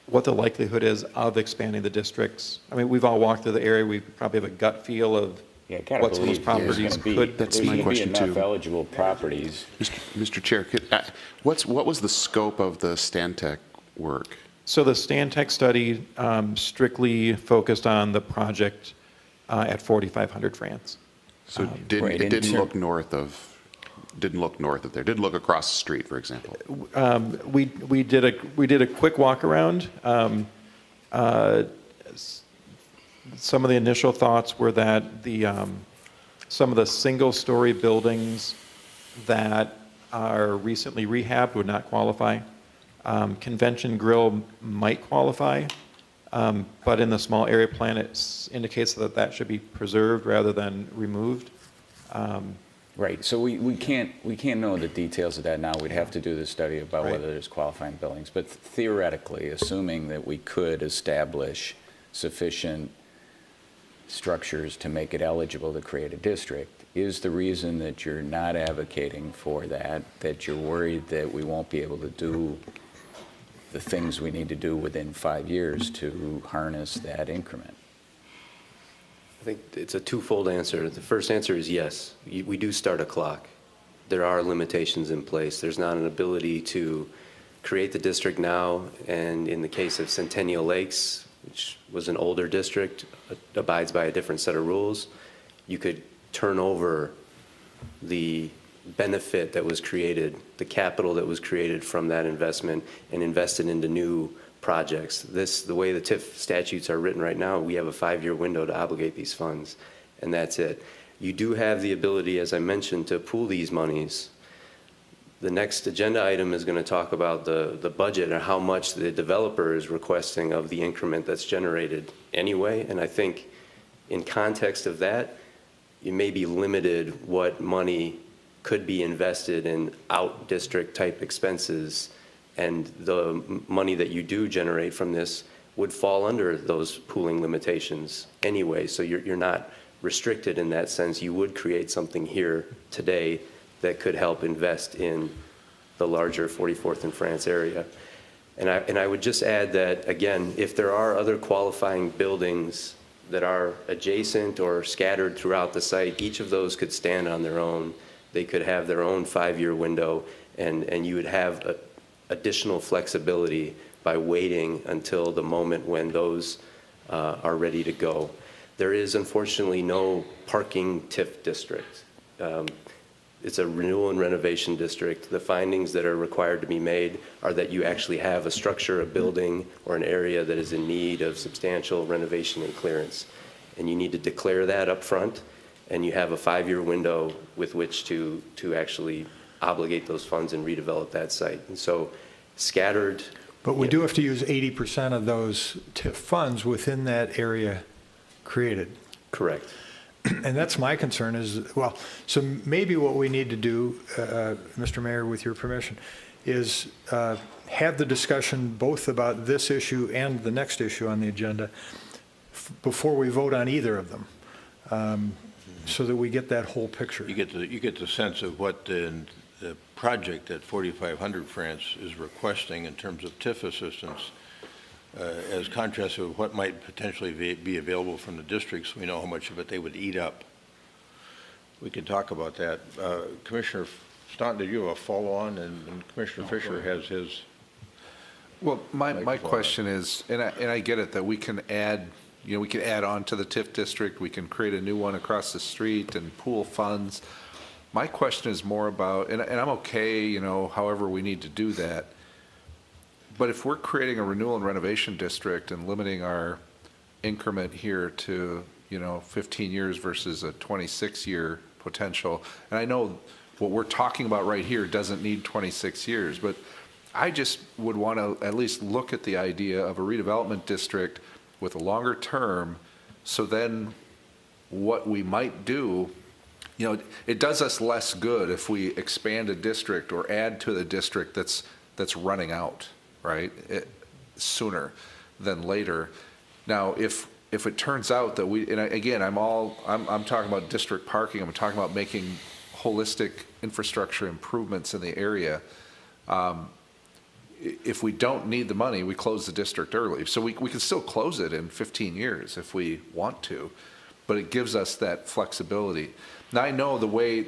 what the likelihood is of expanding the districts. I mean, we've all walked through the area. We probably have a gut feel of what some of those properties could. That's my question be enough too. eligible properties. Mr. Chair, what was the scope of the Stantec work? So the Stantec study strictly focused on the project at 4500 France. So it didn't look north of there. Didn't look across the street, for example. We did a quick walk around. Some of the initial thoughts were that some of the single-story buildings that are recently rehabbed would not qualify. Convention grill might qualify, but in the small area plan, it indicates that should be preserved rather than removed. Right, so we can't know the details of that now. We'd have to do the study about whether there's qualifying buildings. But theoretically, assuming that we could establish sufficient structures to make it eligible to create a district, is the reason that you're not advocating for that you're worried that we won't be able to do the things we need to do within 5 years to harness that increment? I think it's a twofold answer. The first answer is yes. We do start a clock. There are limitations in place. There's not an ability to create the district now, and in the case of Centennial Lakes, which was an older district, abides by a different set of rules, you could turn over the benefit that was created, the capital that was created from that investment, and invest it into new projects. The way the TIF statutes are written right now, we have a 5-year window to obligate these funds, and that's it. You do have the ability, as I mentioned, to pool these monies. The next agenda item is going to talk about the budget and how much the developer is requesting of the increment that's generated anyway, and I think in context of that, you may be limited what money could be invested in out-district type expenses, and the money that you do generate from this would fall under those pooling limitations anyway. So you're not restricted in that sense. You would create something here today that could help invest in the larger 44th and France area. And I would just add that, again, if there are other qualifying buildings that are adjacent or scattered throughout the site, each of those could stand on their own. They could have their own 5-year window, and you would have additional flexibility by waiting until the moment when those are ready to go. There is unfortunately no parking TIF district. It's a renewal and renovation district. The findings that are required to be made are that you actually have a structure, a building, or an area that is in need of substantial renovation and clearance. And you need to declare that up front, and you have a 5-year window with which to actually obligate those funds and redevelop that site. And so scattered. But we do have to use 80% of those TIF funds within that area created. Correct. And that's my concern is, well, so maybe what we need to do, Mr. Mayor, with your permission, is have the discussion both about this issue and the next issue on the agenda before we vote on either of them, so that we get that whole picture. You get the sense of what the project at 4500 France is requesting in terms of TIF assistance, as contrasted with what might potentially be available from the districts. We know how much of it they would eat up. We could talk about that. Commissioner Staunton, did you have a follow-on? And Commissioner Fisher has his. Well, my question is, and I get it, that we can add, we can add on to the TIF district, we can create a new one across the street and pool funds. My question is more about, and I'm okay, however we need to do that, but if we're creating a renewal and renovation district and limiting our increment here to, 15 years versus a 26-year potential, and I know what we're talking about right here doesn't need 26 years, but I just would want to at least look at the idea of a redevelopment district with a longer term, so then what we might do, it does us less good if we expand a district or add to the district that's running out, right? Sooner than later. Now, if it turns out that I'm talking about district parking, I'm talking about making holistic infrastructure improvements in the area. If we don't need the money, we close the district early. So we can still close it in 15 years if we want to, but it gives us that flexibility. Now, I know the way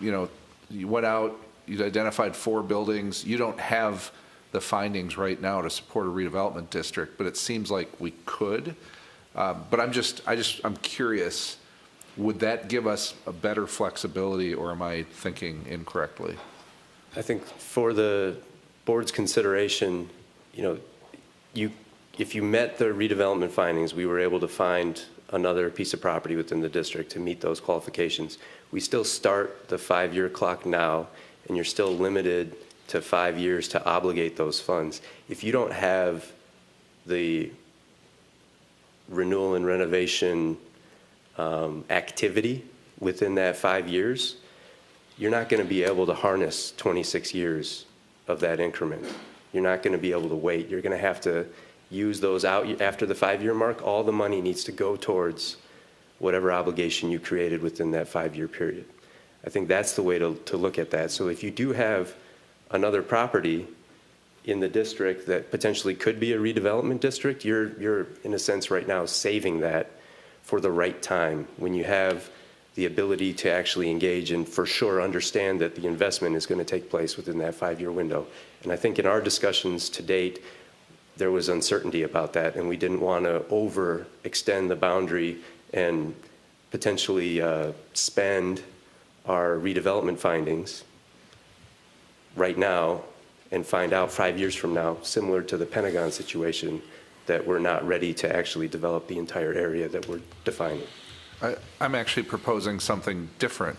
you went out, you identified 4 buildings. You don't have the findings right now to support a redevelopment district, but it seems like we could. But I'm curious, would that give us a better flexibility, or am I thinking incorrectly? I think for the board's consideration, if you met the redevelopment findings, we were able to find another piece of property within the district to meet those qualifications. We still start the 5-year clock now, and you're still limited to 5 years to obligate those funds. If you don't have the renewal and renovation activity within that 5 years, you're not going to be able to harness 26 years of that increment. You're not going to be able to wait. You're going to have to use those out after the 5-year mark. All the money needs to go towards whatever obligation you created within that 5-year period. I think that's the way to look at that. So if you do have another property in the district that potentially could be a redevelopment district, you're in a sense right now saving that for the right time when you have the ability to actually engage and for sure understand that the investment is going to take place within that 5-year window. And I think in our discussions to date, there was uncertainty about that, and we didn't want to overextend the boundary and potentially spend our redevelopment findings right now and find out 5 years from now, similar to the Pentagon situation, that we're not ready to actually develop the entire area that we're defining. I'm actually proposing something different.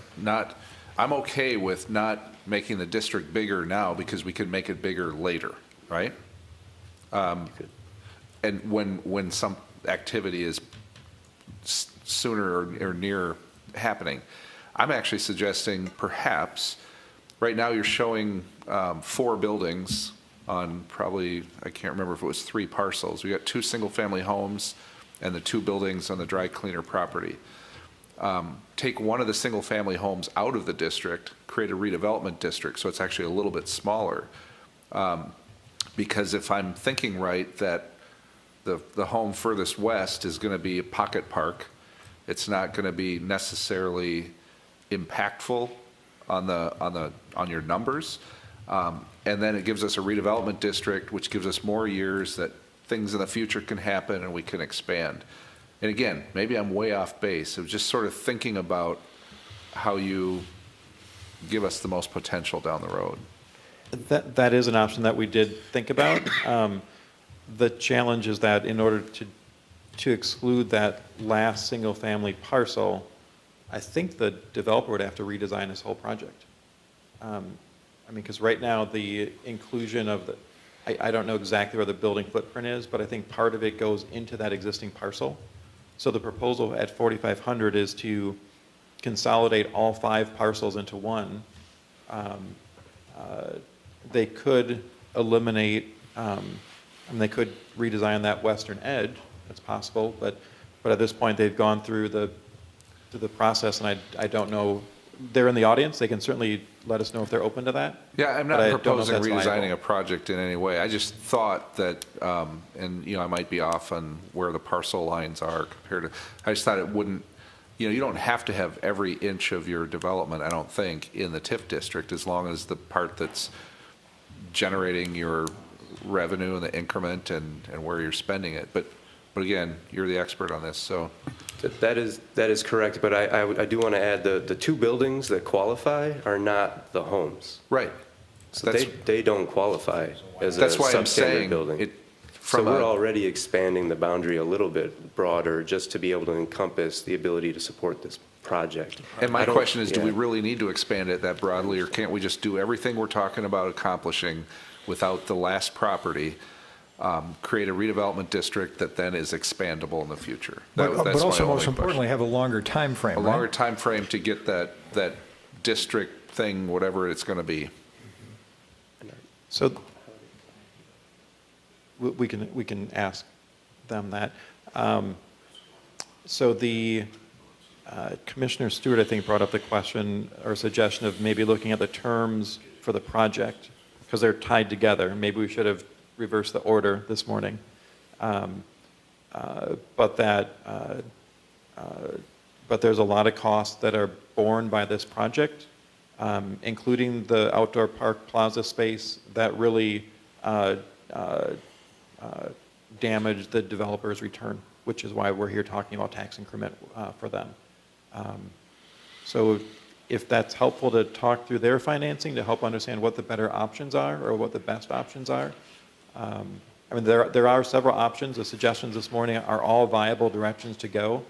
I'm okay with not making the district bigger now because we can make it bigger later, right? And when some activity is sooner or near happening. I'm actually suggesting perhaps, right now you're showing 4 buildings on probably, I can't remember if it was 3 parcels. We got 2 single-family homes and the 2 buildings on the dry cleaner property. Take one of the single-family homes out of the district, create a redevelopment district, so it's actually a little bit smaller. Because if I'm thinking right, that the home furthest west is going to be a pocket park, it's not going to be necessarily impactful on your numbers. And then it gives us a redevelopment district, which gives us more years that things in the future can happen and we can expand. And again, maybe I'm way off base. It was just sort of thinking about how you give us the most potential down the road. That is an option that we did think about. The challenge is that in order to exclude that last single-family parcel, I think the developer would have to redesign his whole project. I mean, because right now the inclusion of the, I don't know exactly where the building footprint is, but I think part of it goes into that existing parcel. So the proposal at 4,500 is to consolidate all 5 parcels into one. They could eliminate, they could redesign that western edge. That's possible, but at this point they've gone through the process, and I don't know. They're in the audience. They can certainly let us know if they're open to that. Yeah, I'm not proposing redesigning viable. a project in any way. I just thought that, and I might be off on where the parcel lines are compared to. I just thought it wouldn't. You don't have to have every inch of your development, I don't think, in the Tif District, as long as the part that's generating your revenue and the increment and where you're spending it. But again, you're the expert on this, so. That is correct, but I do want to add the 2 buildings that qualify are not the homes. Right. So they don't qualify as a That's why I'm substandard saying building. So we're already expanding the boundary a little bit broader just to be able to encompass the ability to support this project. And my question is, do we really need to expand it that broadly, or can't we just do everything we're talking about accomplishing without the last property, create a redevelopment district that then is expandable in the future? But also, most importantly, question. have a longer time frame. A longer time frame to get that district thing, whatever it's going to be. So we can ask them that. So the Commissioner Stewart, I think, brought up the question or suggestion of maybe looking at the terms for the project because they're tied together. Maybe we should have reversed the order this morning. But there's a lot of costs that are borne by this project, including the outdoor park plaza space that really damaged the developer's return, which is why we're here talking about tax increment for them. So if that's helpful to talk through their financing to help understand what the better options are or what the best options are. I mean, there are several options. The suggestions this morning are all viable directions to go.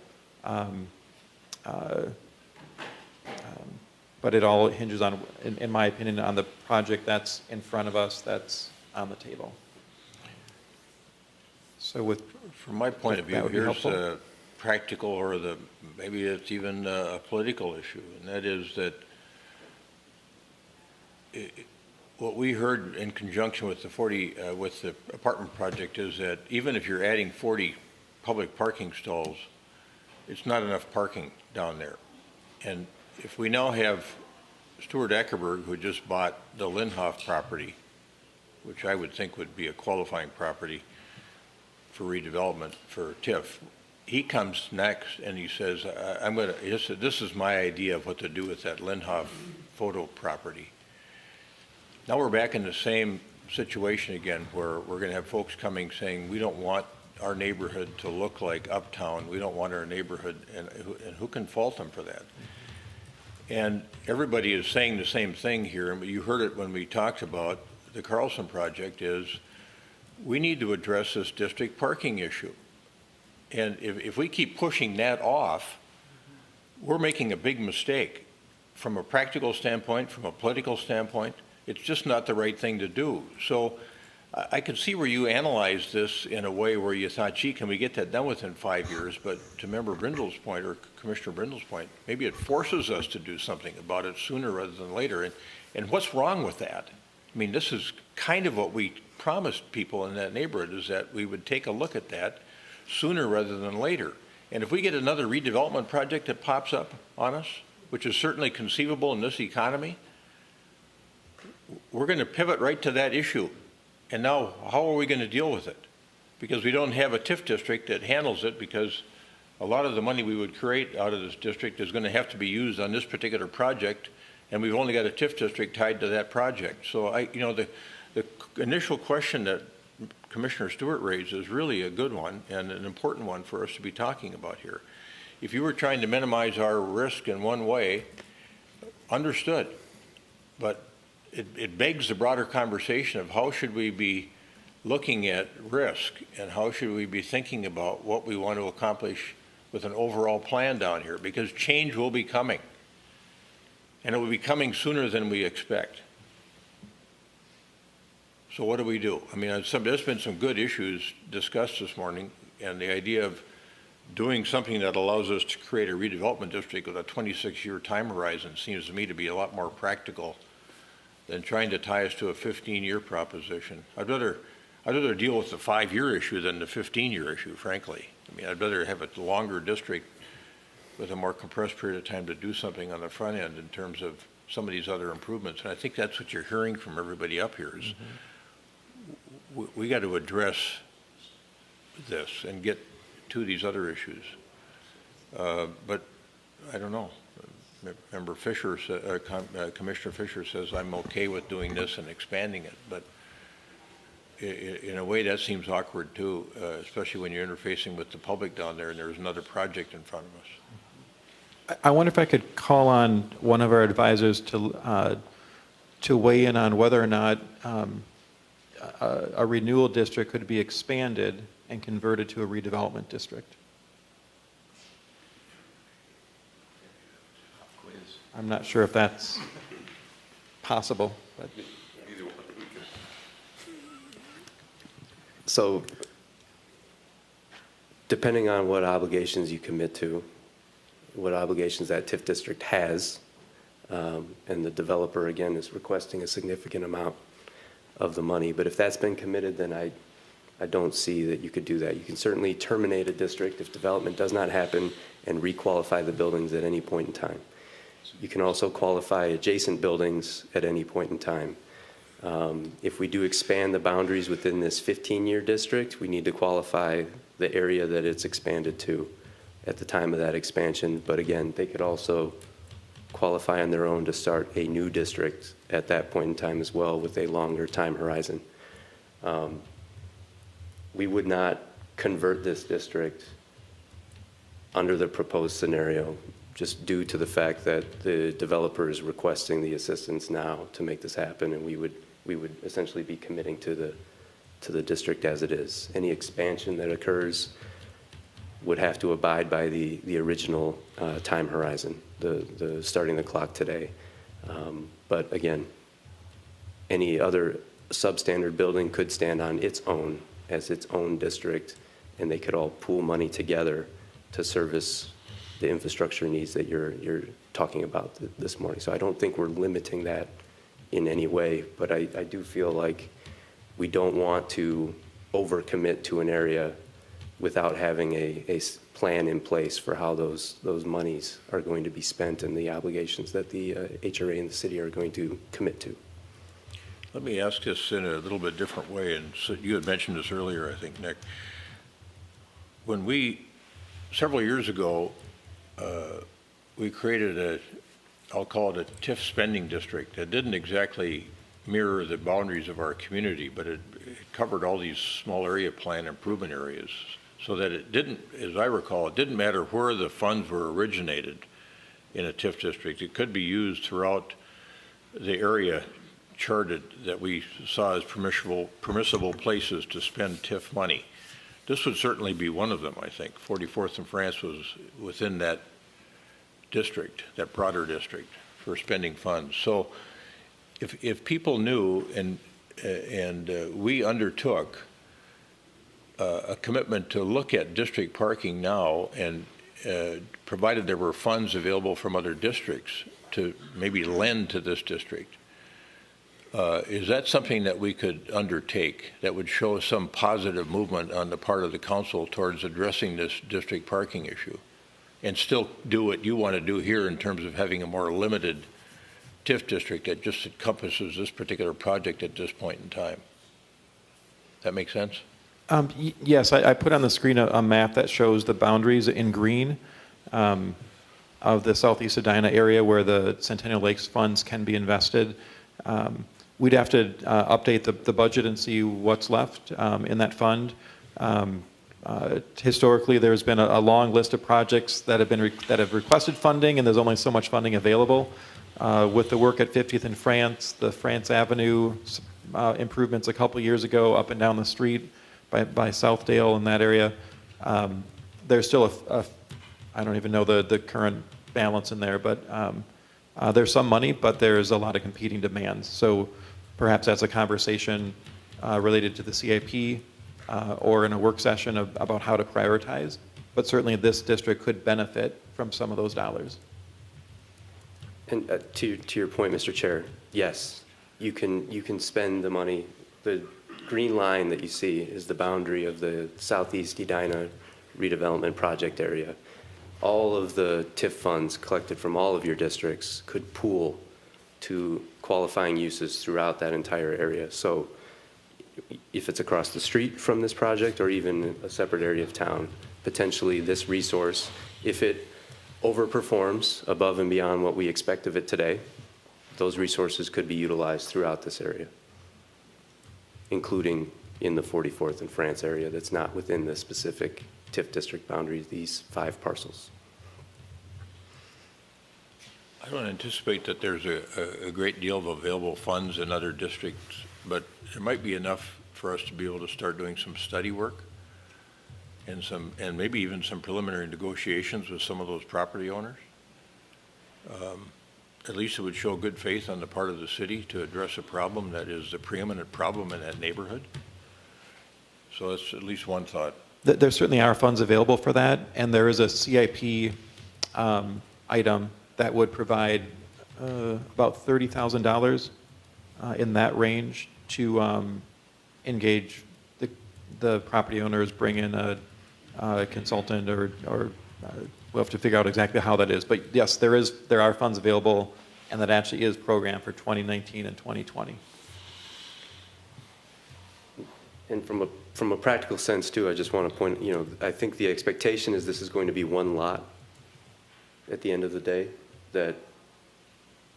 But it all hinges on, in my opinion, on the project that's in front of us, that's on the table. So from my point of view, here's a practical, or maybe it's even a political issue, and that is that what we heard in conjunction with with the apartment project is that even if you're adding 40 public parking stalls, it's not enough parking down there. And if we now have Stuart Ackerberg, who just bought the Lindhoff property, which I would think would be a qualifying property for redevelopment for TIF, he comes next and he says, this is my idea of what to do with that Lindhoff photo property. Now we're back in the same situation again, where we're going to have folks coming saying, we don't want our neighborhood to look like Uptown. We don't want our neighborhood, and who can fault them for that? And everybody is saying the same thing here, and you heard it when we talked about the Carlson project, is we need to address this district parking issue. And if we keep pushing that off, we're making a big mistake from a practical standpoint, from a political standpoint. It's just not the right thing to do. So I could see where you analyzed this in a way where you thought, gee, can we get that done within 5 years? But to Member Brindle's point, or Commissioner Brindle's point, maybe it forces us to do something about it sooner rather than later. And what's wrong with that? I mean, this is kind of what we promised people in that neighborhood, is that we would take a look at that sooner rather than later. And if we get another redevelopment project that pops up on us, which is certainly conceivable in this economy, we're going to pivot right to that issue. And now, how are we going to deal with it? Because we don't have a TIF district that handles it, because a lot of the money we would create out of this district is going to have to be used on this particular project, and we've only got a TIF district tied to that project. So the initial question that Commissioner Stewart raised is really a good one and an important one for us to be talking about here. If you were trying to minimize our risk in one way, understood, but it begs the broader conversation of how should we be looking at risk, and how should we be thinking about what we want to accomplish with an overall plan down here, because change will be coming, and it will be coming sooner than we expect. So what do we do? I mean, there's been some good issues discussed this morning, and the idea of doing something that allows us to create a redevelopment district with a 26-year time horizon seems to me to be a lot more practical than trying to tie us to a 15-year proposition. I'd rather deal with the 5-year issue than the 15-year issue, frankly. I mean, I'd rather have a longer district with a more compressed period of time to do something on the front end in terms of some of these other improvements. And I think that's what you're hearing from everybody up here is we got to address this and get to these other issues. But I don't know. Member Fisher, Commissioner Fisher says, I'm okay with doing this and expanding it, but in a way that seems awkward too, especially when you're interfacing with the public down there and there's another project in front of us. I wonder if I could call on one of our advisors to weigh in on whether or not a renewal district could be expanded and converted to a redevelopment district. I'm not sure if that's possible. But. So, depending on what obligations you commit to, what obligations that TIF district has, and the developer, again, is requesting a significant amount of the money. But if that's been committed, then I don't see that you could do that. You can certainly terminate a district if development does not happen and requalify the buildings at any point in time. You can also qualify adjacent buildings at any point in time. If we do expand the boundaries within this 15-year district, we need to qualify the area that it's expanded to at the time of that expansion. But again, they could also qualify on their own to start a new district at that point in time as well with a longer time horizon. We would not convert this district under the proposed scenario, just due to the fact that the developer is requesting the assistance now to make this happen, and we would essentially be committing to the district as it is. Any expansion that occurs would have to abide by the original time horizon, the starting the clock today. But again, any other substandard building could stand on its own as its own district, and they could all pool money together to service the infrastructure needs that you're talking about this morning. So I don't think we're limiting that in any way, but I do feel like we don't want to overcommit to an area without having a plan in place for how those monies are going to be spent and the obligations that the HRA and the city are going to commit to. Let me ask this in a little bit different way, and so you had mentioned this earlier, I think, Nick. When several years ago, we created I'll call it a TIF spending district that didn't exactly mirror the boundaries of our community, but it covered all these small area plan improvement areas, so that it didn't, as I recall, it didn't matter where the funds were originated in a TIF district. It could be used throughout the area charted that we saw as permissible places to spend TIF money. This would certainly be one of them, I think. 44th and France was within that district, that broader district, for spending funds. So if people knew and we undertook a commitment to look at district parking now, and provided there were funds available from other districts to maybe lend to this district, is that something that we could undertake that would show some positive movement on the part of the council towards addressing this district parking issue, and still do what you want to do here in terms of having a more limited TIF district that just encompasses this particular project at this point in time? That make sense? Yes, I put on the screen a map that shows the boundaries in green of the southeast Edina area where the Centennial Lakes funds can be invested. We'd have to update the budget and see what's left in that fund. Historically, there's been a long list of projects that have requested funding, and there's only so much funding available. With the work at 50th and France, the France Avenue improvements a couple years ago up and down the street by Southdale in that area, there's still I don't even know the current balance in there, but there's some money, but there's a lot of competing demands. So perhaps that's a conversation related to the CIP or in a work session about how to prioritize. But certainly this district could benefit from some of those dollars. And to your point, Mr. Chair, yes, you can spend the money. The green line that you see is the boundary of the Southeast Edina redevelopment project area. All of the TIF funds collected from all of your districts could pool to qualifying uses throughout that entire area. So if it's across the street from this project or even a separate area of town, potentially this resource, if it overperforms above and beyond what we expect of it today, those resources could be utilized throughout this area, including in the 44th and France area that's not within the specific TIF district boundaries, these 5 parcels. I don't anticipate that there's a great deal of available funds in other districts, but there might be enough for us to be able to start doing some study work and maybe even some preliminary negotiations with some of those property owners. At least it would show good faith on the part of the city to address a problem that is the preeminent problem in that neighborhood. So that's at least one thought. There certainly are funds available for that, and there is a CIP item that would provide about $30,000 in that range to engage the property owners, bring in a consultant, or we'll have to figure out exactly how that is. But yes, there are funds available, and that actually is programmed for 2019 and 2020. And from a practical sense too, I just want to point, I think the expectation is this is going to be one lot at the end of the day, that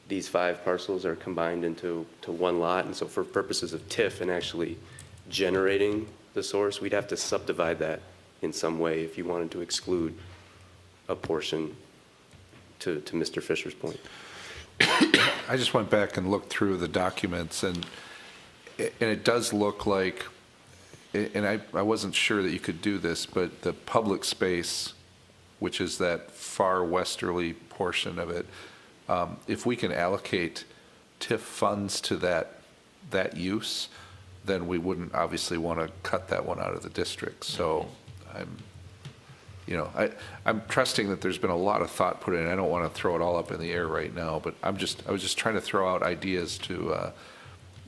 these 5 parcels are combined into one lot. And so for purposes of TIF and actually generating the source, we'd have to subdivide that in some way if you wanted to exclude a portion, to Mr. Fisher's point. I just went back and looked through the documents, and it does look like, and I wasn't sure that you could do this, but the public space, which is that far westerly portion of it, if we can allocate TIF funds to that use, then we wouldn't obviously want to cut that one out of the district. So I'm trusting that there's been a lot of thought put in. I don't want to throw it all up in the air right now, but I was just trying to throw out ideas to,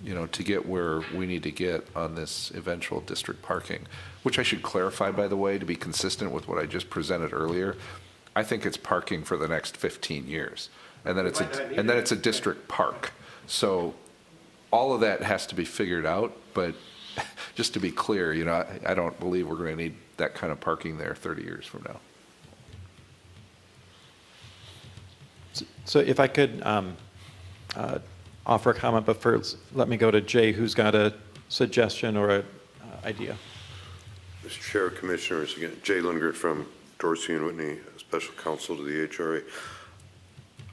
to get where we need to get on this eventual district parking, which I should clarify, by the way, to be consistent with what I just presented earlier. I think it's parking for the next 15 years, and then it's a district park. So all of that has to be figured out, but just to be clear, I don't believe we're going to need that kind of parking there 30 years from now. So if I could offer a comment, but first let me go to Jay, who's got a suggestion or an idea. Mr. Chair, Commissioners, again, Jay Lundgren from Dorsey and Whitney, Special Counsel to the HRA.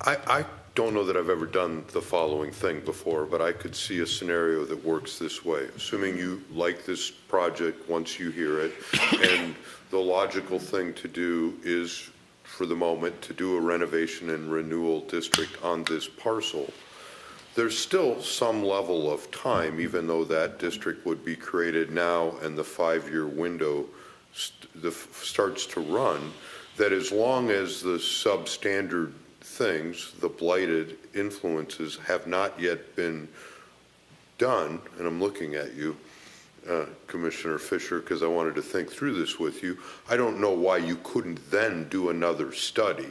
I don't know that I've ever done the following thing before, but I could see a scenario that works this way. Assuming you like this project once you hear it, and the logical thing to do is, for the moment, to do a renovation and renewal district on this parcel. There's still some level of time, even though that district would be created now and the 5-year window starts to run, that as long as the substandard things, the blighted influences, have not yet been done, and I'm looking at you, Commissioner Fisher, because I wanted to think through this with you, I don't know why you couldn't then do another study,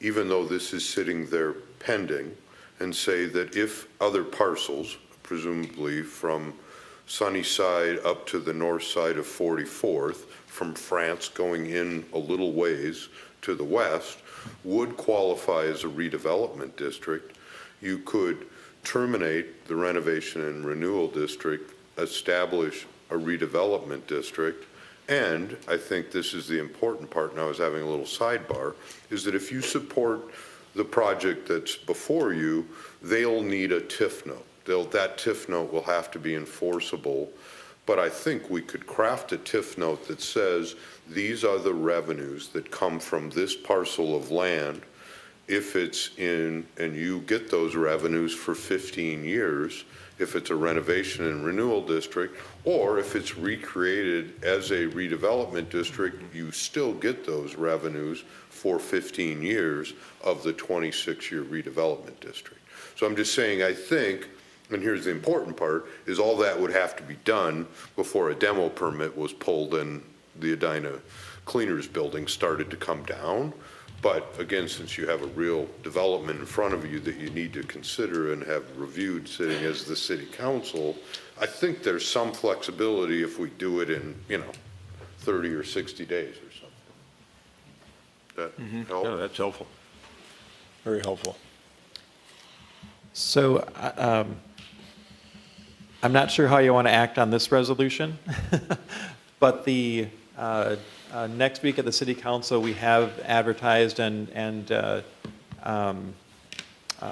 even though this is sitting there pending, and say that if other parcels, presumably from Sunnyside up to the north side of 44th, from France going in a little ways to the west, would qualify as a redevelopment district, you could terminate the renovation and renewal district, establish a redevelopment district, and I think this is the important part, and I was having a little sidebar, is that if you support the project that's before you, they'll need a TIF note. That TIF note will have to be enforceable, but I think we could craft a TIF note that says these are the revenues that come from this parcel of land if it's in, and you get those revenues for 15 years, if it's a renovation and renewal district, or if it's recreated as a redevelopment district, you still get those revenues for 15 years of the 26-year redevelopment district. So I'm just saying, I think, and here's the important part, is all that would have to be done before a demo permit was pulled and the Edina Cleaners building started to come down. But again, since you have a real development in front of you that you need to consider and have reviewed sitting as the city council, I think there's some flexibility if we do it in, 30 or 60 days or something. That help? Yeah, that's helpful. Very helpful. So I'm not sure how you want to act on this resolution, but the next week at the City Council, we have advertised and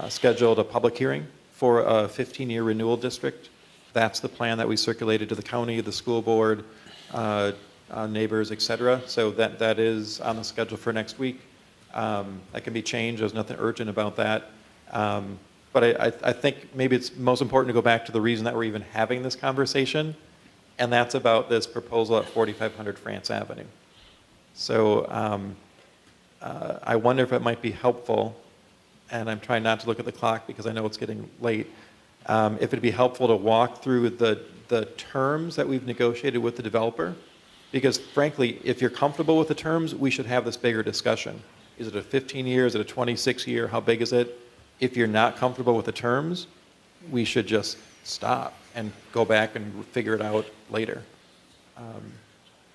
scheduled a public hearing for a 15-year renewal district. That's the plan that we circulated to the county, the school board, neighbors, et cetera. So that is on the schedule for next week. That can be changed. There's nothing urgent about that. But I think maybe it's most important to go back to the reason that we're even having this conversation, and that's about this proposal at 4500 France Avenue. So I wonder if it might be helpful, and I'm trying not to look at the clock because I know it's getting late, if it'd be helpful to walk through the terms that we've negotiated with the developer, because frankly, if you're comfortable with the terms, we should have this bigger discussion. Is it a 15-year? Is it a 26-year? How big is it? If you're not comfortable with the terms, we should just stop and go back and figure it out later.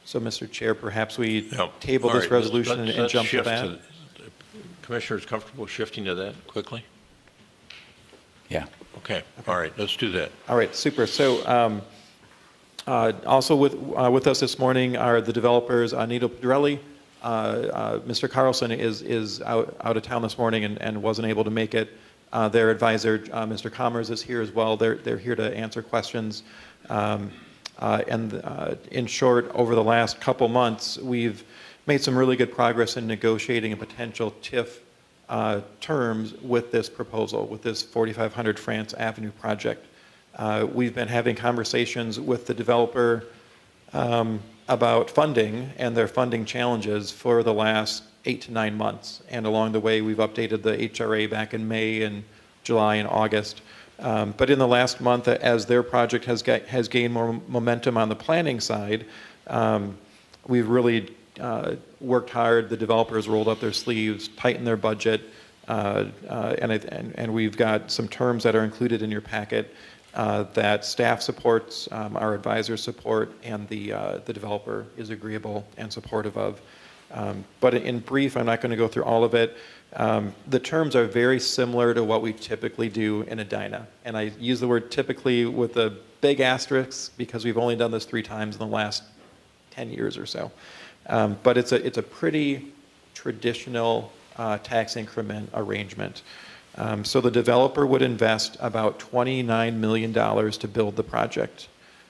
So, Mr. Chair, perhaps we table this resolution and jump to that. Commissioners comfortable shifting to that quickly? Yeah. Okay. All right, let's do that. All right, super. So also with us this morning are the developers, Anita Pedrelli. Mr. Carlson is out of town this morning and wasn't able to make it. Their advisor, Mr. Commerce, is here as well. They're here to answer questions. In short, over the last couple months, we've made some really good progress in negotiating a potential TIF terms with this proposal, with this 4500 France Avenue project. We've been having conversations with the developer about funding and their funding challenges for the last 8 to 9 months. And along the way, we've updated the HRA back in May and July and August. But in the last month, as their project has gained more momentum on the planning side, we've really worked hard. The developers rolled up their sleeves, tightened their budget, and we've got some terms that are included in your packet that staff supports, our advisors support, and the developer is agreeable and supportive of. But in brief, I'm not going to go through all of it. The terms are very similar to what we typically do in Edina. And I use the word typically with a big asterisk because we've only done this 3 times in the last 10 years or so. But it's a pretty traditional tax increment arrangement. So the developer would invest about $29 million to build the project.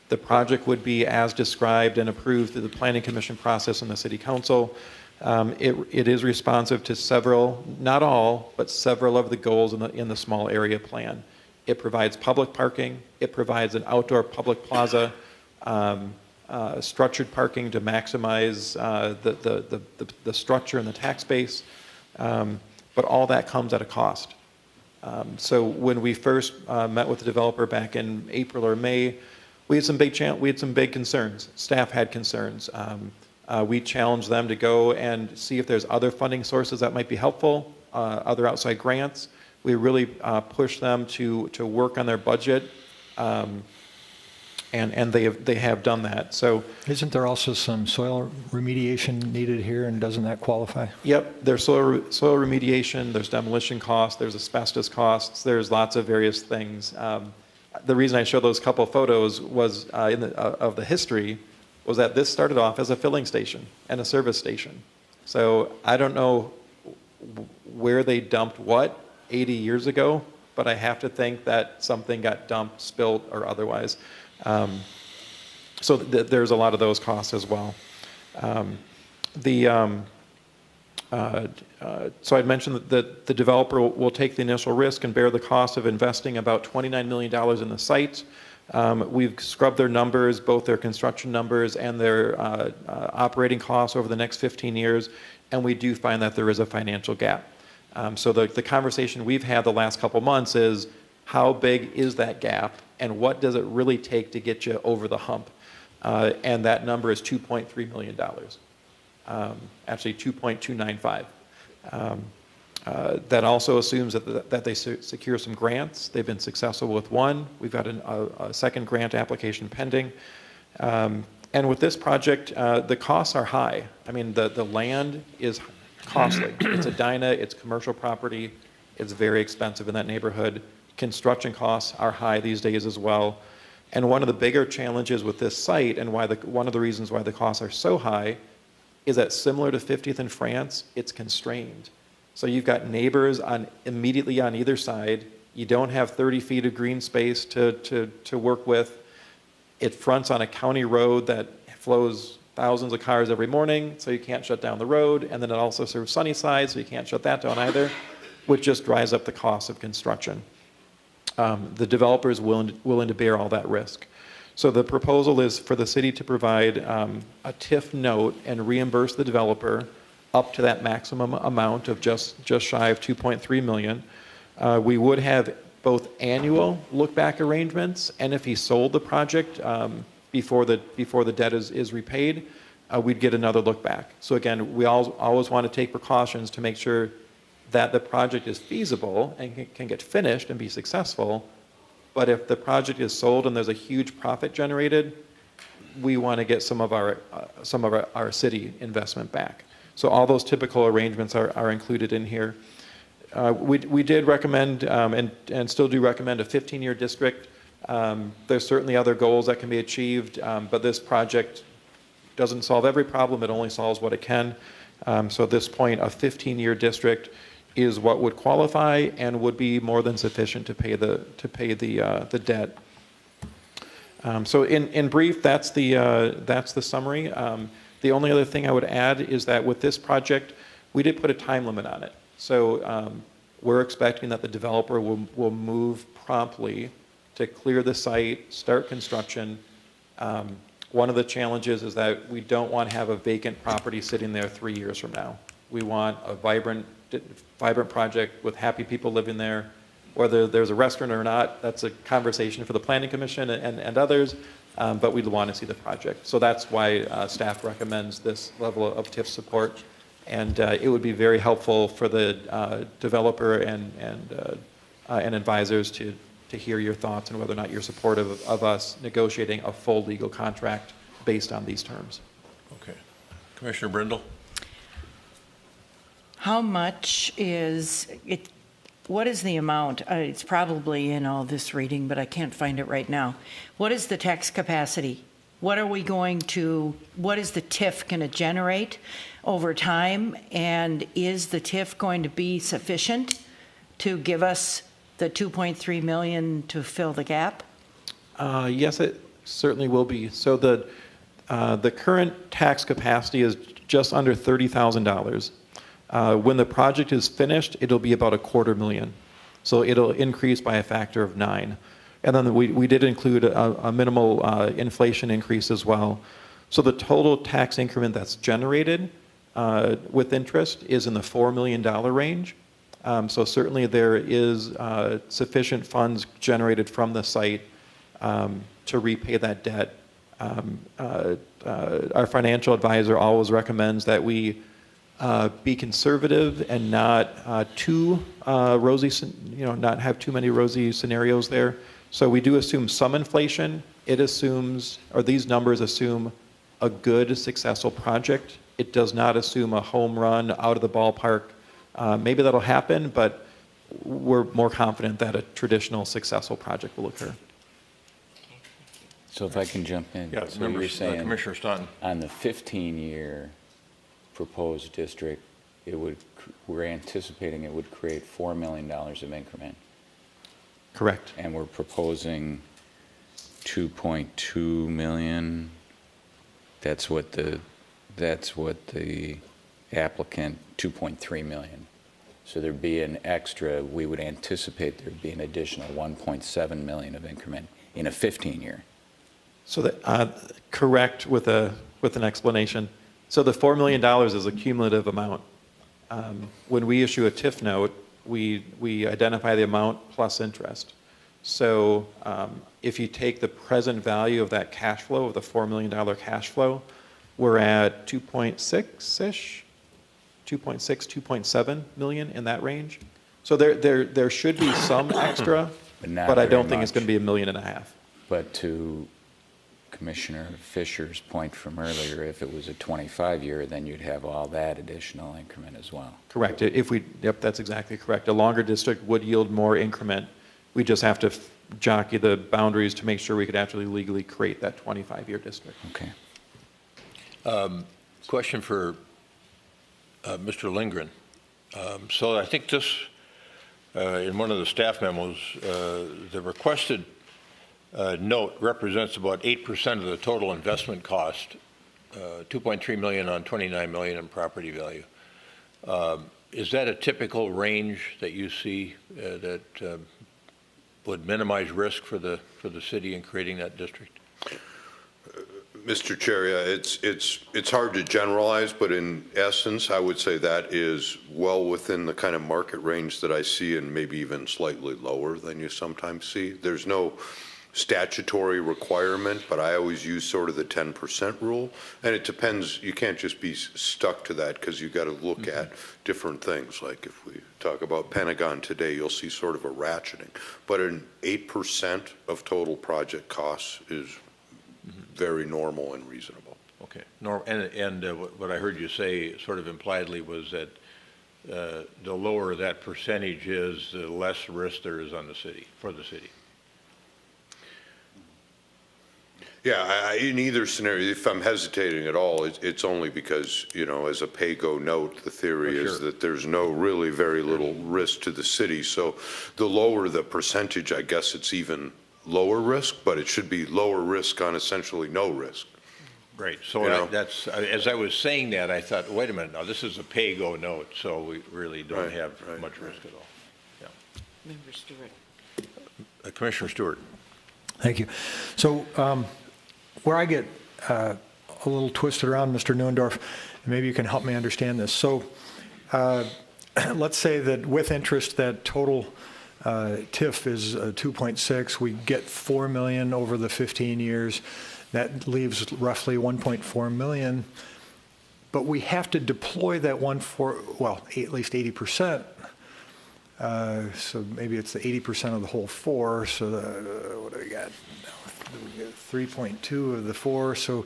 The project would be as described and approved through the Planning Commission process and the City Council. It is responsive to several, not all, but several of the goals in the small area plan. It provides public parking. It provides an outdoor public plaza, structured parking to maximize the structure and the tax base. But all that comes at a cost. So when we first met with the developer back in April or May, we had some big concerns. Staff had concerns. We challenged them to go and see if there's other funding sources that might be helpful, other outside grants. We really pushed them to work on their budget, and they have done that. So Isn't there also some soil remediation needed here, and doesn't that qualify? Yep, there's soil remediation, there's demolition costs, there's asbestos costs, there's lots of various things. The reason I showed those couple photos was of the history was that this started off as a filling station and a service station. So I don't know where they dumped what 80 years ago, but I have to think that something got dumped, spilt, or otherwise. So there's a lot of those costs as well. So I'd mentioned that the developer will take the initial risk and bear the cost of investing about $29 million in the site. We've scrubbed their numbers, both their construction numbers and their operating costs over the next 15 years, and we do find that there is a financial gap. So the conversation we've had the last couple months is, how big is that gap, and what does it really take to get you over the hump? And that number is $2.3 million. Actually 2.295. That also assumes that they secure some grants. They've been successful with one. We've got a second grant application pending. And with this project, the costs are high. I mean, the land is costly. It's Edina, it's commercial property, it's very expensive in that neighborhood. Construction costs are high these days as well. And one of the bigger challenges with this site, and one of the reasons why the costs are so high, is that similar to 50th in France, it's constrained. So you've got neighbors immediately on either side. You don't have 30 feet of green space to work with. It fronts on a county road that flows thousands of cars every morning, so you can't shut down the road. And then it also serves Sunnyside, so you can't shut that down either, which just drives up the cost of construction. The developer is willing to bear all that risk. So the proposal is for the city to provide a TIF note and reimburse the developer up to that maximum amount of just shy of $2.3 million. We would have both annual look-back arrangements, and if he sold the project before the debt is repaid, we'd get another look-back. So again, we always want to take precautions to make sure that the project is feasible and can get finished and be successful. But if the project is sold and there's a huge profit generated, we want to get some of our city investment back. So all those typical arrangements are included in here. We did recommend and still do recommend a 15-year district. There's certainly other goals that can be achieved, but this project doesn't solve every problem. It only solves what it can. So at this point, a 15-year district is what would qualify and would be more than sufficient to pay the debt. So in brief, that's the summary. The only other thing I would add is that with this project, we did put a time limit on it. So we're expecting that the developer will move promptly to clear the site, start construction. One of the challenges is that we don't want to have a vacant property sitting there 3 years from now. We want a vibrant project with happy people living there. Whether there's a restaurant or not, that's a conversation for the Planning Commission and others, but we'd want to see the project. So that's why staff recommends this level of TIF support. And it would be very helpful for the developer and advisors to hear your thoughts on whether or not you're supportive of us negotiating a full legal contract based on these terms. Okay. Commissioner Brindle? How much is it? What is the amount? It's probably in all this reading, but I can't find it right now. What is the tax capacity? What are we going to, what is the TIF going to generate over time? And is the TIF going to be sufficient to give us the 2.3 million to fill the gap? Yes, it certainly will be. So the current tax capacity is just under $30,000. When the project is finished, it'll be about $250,000. So it'll increase by a factor of 9. And then we did include a minimal inflation increase as well. So the total tax increment that's generated with interest is in the $4 million range. So certainly there is sufficient funds generated from the site to repay that debt. Our financial advisor always recommends that we be conservative and not too rosy, not have too many rosy scenarios there. So we do assume some inflation. It assumes, or these numbers assume, a good, successful project. It does not assume a home run out of the ballpark. Maybe that'll happen, but we're more confident that a traditional successful project will occur. So if I can jump in. Yeah, so you're saying Commissioner Staunton. on the 15-year proposed district, we're anticipating it would create $4 million of increment. Correct. And we're proposing 2.2 million. That's what the applicant, 2.3 million. So there'd be an extra, we would anticipate there'd be an additional 1.7 million of increment in a 15-year. So that, correct with an explanation. So the $4 million is a cumulative amount. When we issue a TIF note, we identify the amount plus interest. So if you take the present value of that cash flow, of the $4 million cash flow, we're at 2.6-ish, 2.6, 2.7 million in that range. So there should be some extra, but I don't think it's going to be $1.5 million. But to Commissioner Fisher's point from earlier, if it was a 25-year, then you'd have all that additional increment as well. Correct. Yep, that's exactly correct. A longer district would yield more increment. We just have to jockey the boundaries to make sure we could actually legally create that 25-year district. Okay. Question for Mr. Lindgren. So I think this, in one of the staff memos, the requested note represents about 8% of the total investment cost, 2.3 million on 29 million in property value. Is that a typical range that you see that would minimize risk for the city in creating that district? Mr. Chair, yeah, it's hard to generalize, but in essence, I would say that is well within the kind of market range that I see, and maybe even slightly lower than you sometimes see. There's no statutory requirement, but I always use sort of the 10% rule, and it depends. You can't just be stuck to that because you got to look at different things. Like if we talk about Pentagon today, you'll see sort of a ratcheting, but an 8% of total project costs is very normal and reasonable. Okay. And what I heard you say sort of impliedly was that the lower that percentage is, the less risk there is on the city, for the city. Yeah, in either scenario, if I'm hesitating at all, it's only because, as a pay-go note, the theory is that there's really very little risk to the city. So the lower the percentage, I guess it's even lower risk, but it should be lower risk on essentially no risk. Right. So that's, as I was saying that, I thought, wait a minute, now this is a pay-go note, so we really don't have much risk at all. Yeah. Member Stewart. Commissioner Stewart. Thank you. So where I get a little twisted around, Mr. Neuendorf, and maybe you can help me understand this. So let's say that with interest, that total TIF is 2.6. We get $4 million over the 15 years. That leaves roughly $1.4 million. But we have to deploy that at least 80%. So maybe it's the 80% of the whole 4. So what do we got? 3.2 of the 4. So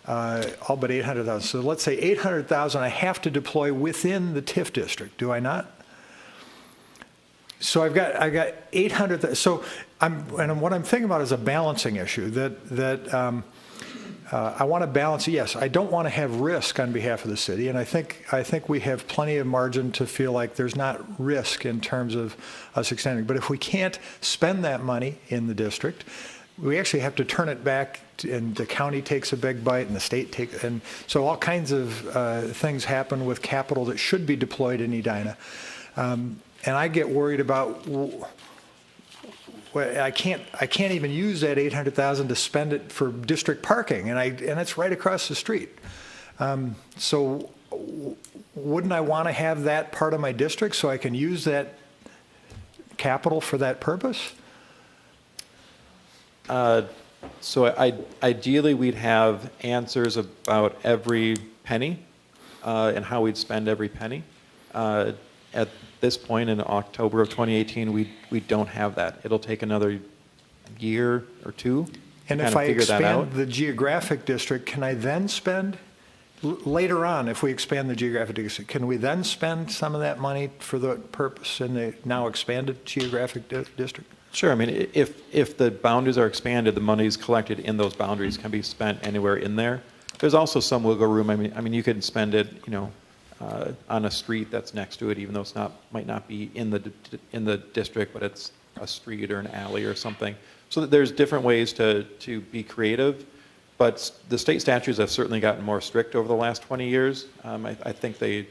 all but 800,000. So let's say 800,000 I have to deploy within the Tif district. Do I not? So I've got 800. So what I'm thinking about is a balancing issue that I want to balance. Yes, I don't want to have risk on behalf of the city, and I think we have plenty of margin to feel like there's not risk in terms of us extending. But if we can't spend that money in the district, we actually have to turn it back, and the county takes a big bite, and the state takes, and so all kinds of things happen with capital that should be deployed in Edina. And I get worried about, I can't even use that 800,000 to spend it for district parking, and it's right across the street. So wouldn't I want to have that part of my district so I can use that capital for that purpose? So ideally, we'd have answers about every penny and how we'd spend every penny. At this point in October of 2018, we don't have that. It'll take another year or two and to if kind of I figure that out. expand the geographic district, can I then spend, later on, if we expand the geographic district, can we then spend some of that money for the purpose in the now expanded geographic district? Sure. I mean, if the boundaries are expanded, the monies collected in those boundaries can be spent anywhere in there. There's also some wiggle room. I mean, you can spend it, on a street that's next to it, even though it's might not be in the district, but it's a street or an alley or something. So there's different ways to be creative, but the state statutes have certainly gotten more strict over the last 20 years. I think in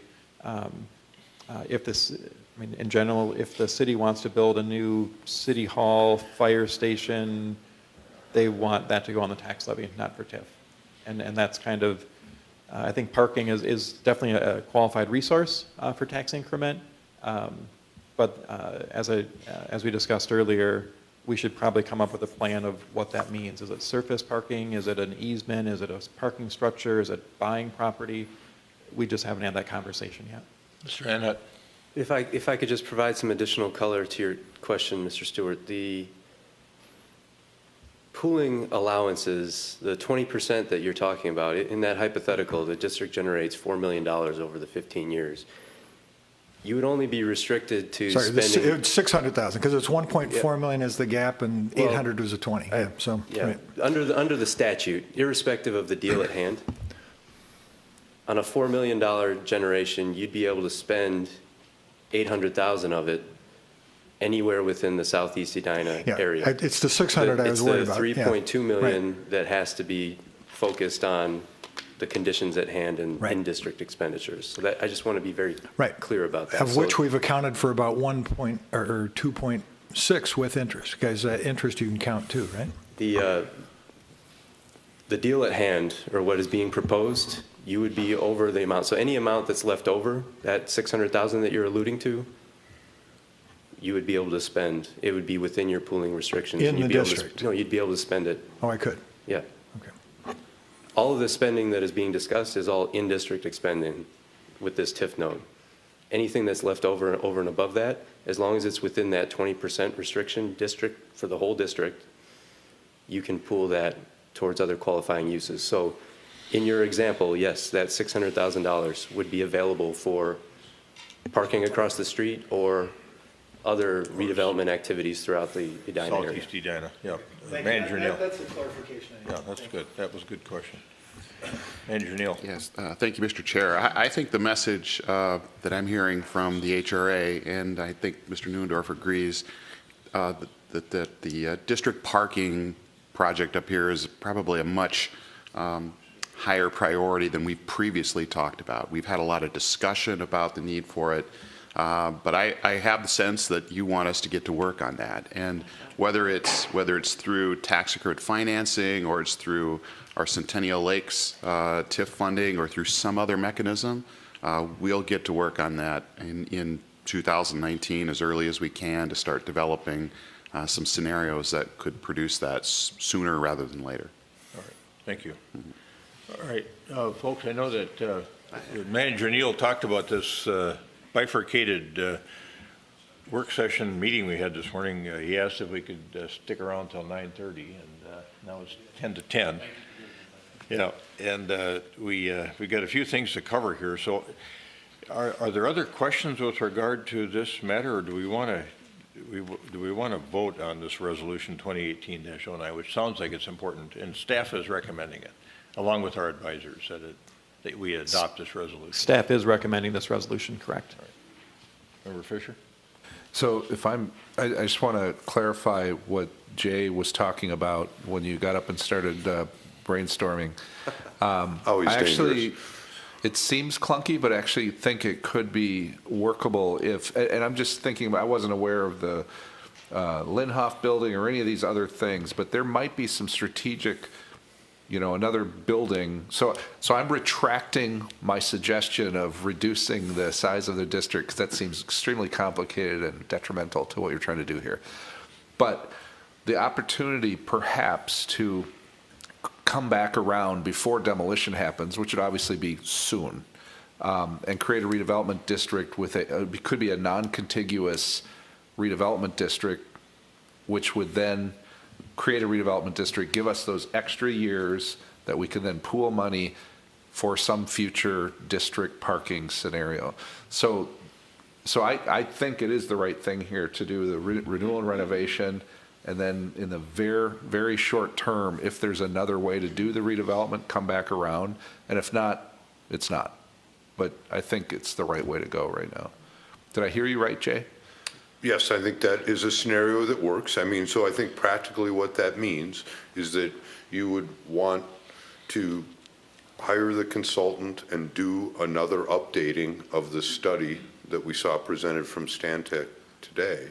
general, if the city wants to build a new city hall, fire station, they want that to go on the tax levy, not for TIF. And that's kind of, I think parking is definitely a qualified resource for tax increment. But as we discussed earlier, we should probably come up with a plan of what that means. Is it surface parking? Is it an easement? Is it a parking structure? Is it buying property? We just haven't had that conversation yet. Mr. Annett. If I could just provide some additional color to your question, Mr. Stewart, the pooling allowances, the 20% that you're talking about, in that hypothetical, the district generates $4 million over the 15 years. You would only be restricted to spending... It's 600,000 because it's 1.4 million is the gap and 800 was a 20. Right. Under the statute, irrespective of the deal at hand, on a $4 million generation, you'd be able to spend 800,000 of it anywhere within the Southeast Edina area. It's the 600 I was worried about. It's the 3.2 million that has to be focused on the conditions at hand and in-district expenditures. So that I just want to be very clear about that. Of which we've accounted for about 2.6 with interest, because interest you can count too, right? The deal at hand, or what is being proposed, you would be over the amount. So any amount that's left over, that 600,000 that you're alluding to, you would be able to spend. It would be within your pooling restrictions. In the district? No, you'd be able to spend it. Oh, I could? Yeah. Okay. All of the spending that is being discussed is all in-district expending with this TIF note. Anything that's left over and above that, as long as it's within that 20% restriction district for the whole district, you can pool that towards other qualifying uses. So in your example, yes, that $600,000 would be available for parking across the street or other redevelopment activities throughout the Edina area. Southeast Edina, yeah. Manager Neal. That's a clarification. Yeah, that's good. That was a good question. Manager Neal. Yes, thank you, Mr. Chair. I think the message that I'm hearing from the HRA, and I think Mr. Neuendorf agrees, that the district parking project up here is probably a much higher priority than we've previously talked about. We've had a lot of discussion about the need for it. But I have the sense that you want us to get to work on that. And whether it's through tax accrued financing, or it's through our Centennial Lakes TIF funding, or through some other mechanism, we'll get to work on that in 2019 as early as we can to start developing some scenarios that could produce that sooner rather than later. All right, thank you. All right, folks, I know that Manager Neal talked about this bifurcated work session meeting we had this morning. He asked if we could stick around till 9:30, and now it's 10 to 10. Yeah, and we got a few things to cover here. So, are there other questions with regard to this matter, or do we want to vote on this resolution 2018-09, which sounds like it's important, and staff is recommending it, along with our advisors, that we adopt this resolution. Staff is recommending this resolution, correct? Right. Member Fisher? So I just want to clarify what Jay was talking about when you got up and started brainstorming. Always dangerous. It seems clunky, but I actually think it could be workable and I'm just thinking, I wasn't aware of the Linhoff building or any of these other things, but there might be some strategic, another building. So I'm retracting my suggestion of reducing the size of the district, because that seems extremely complicated and detrimental to what you're trying to do here. But the opportunity perhaps to come back around before demolition happens, which would obviously be soon, and create a redevelopment district with it could be a non-contiguous redevelopment district, which would then create a redevelopment district, give us those extra years that we can then pool money for some future district parking scenario. So I think it is the right thing here to do the renewal and renovation. And then in the very, very short term, if there's another way to do the redevelopment, come back around. And if not, it's not. But I think it's the right way to go right now. Did I hear you right, Jay? Yes, I think that is a scenario that works. I mean, so I think practically what that means is that you would want to hire the consultant and do another updating of the study that we saw presented from Stantec today,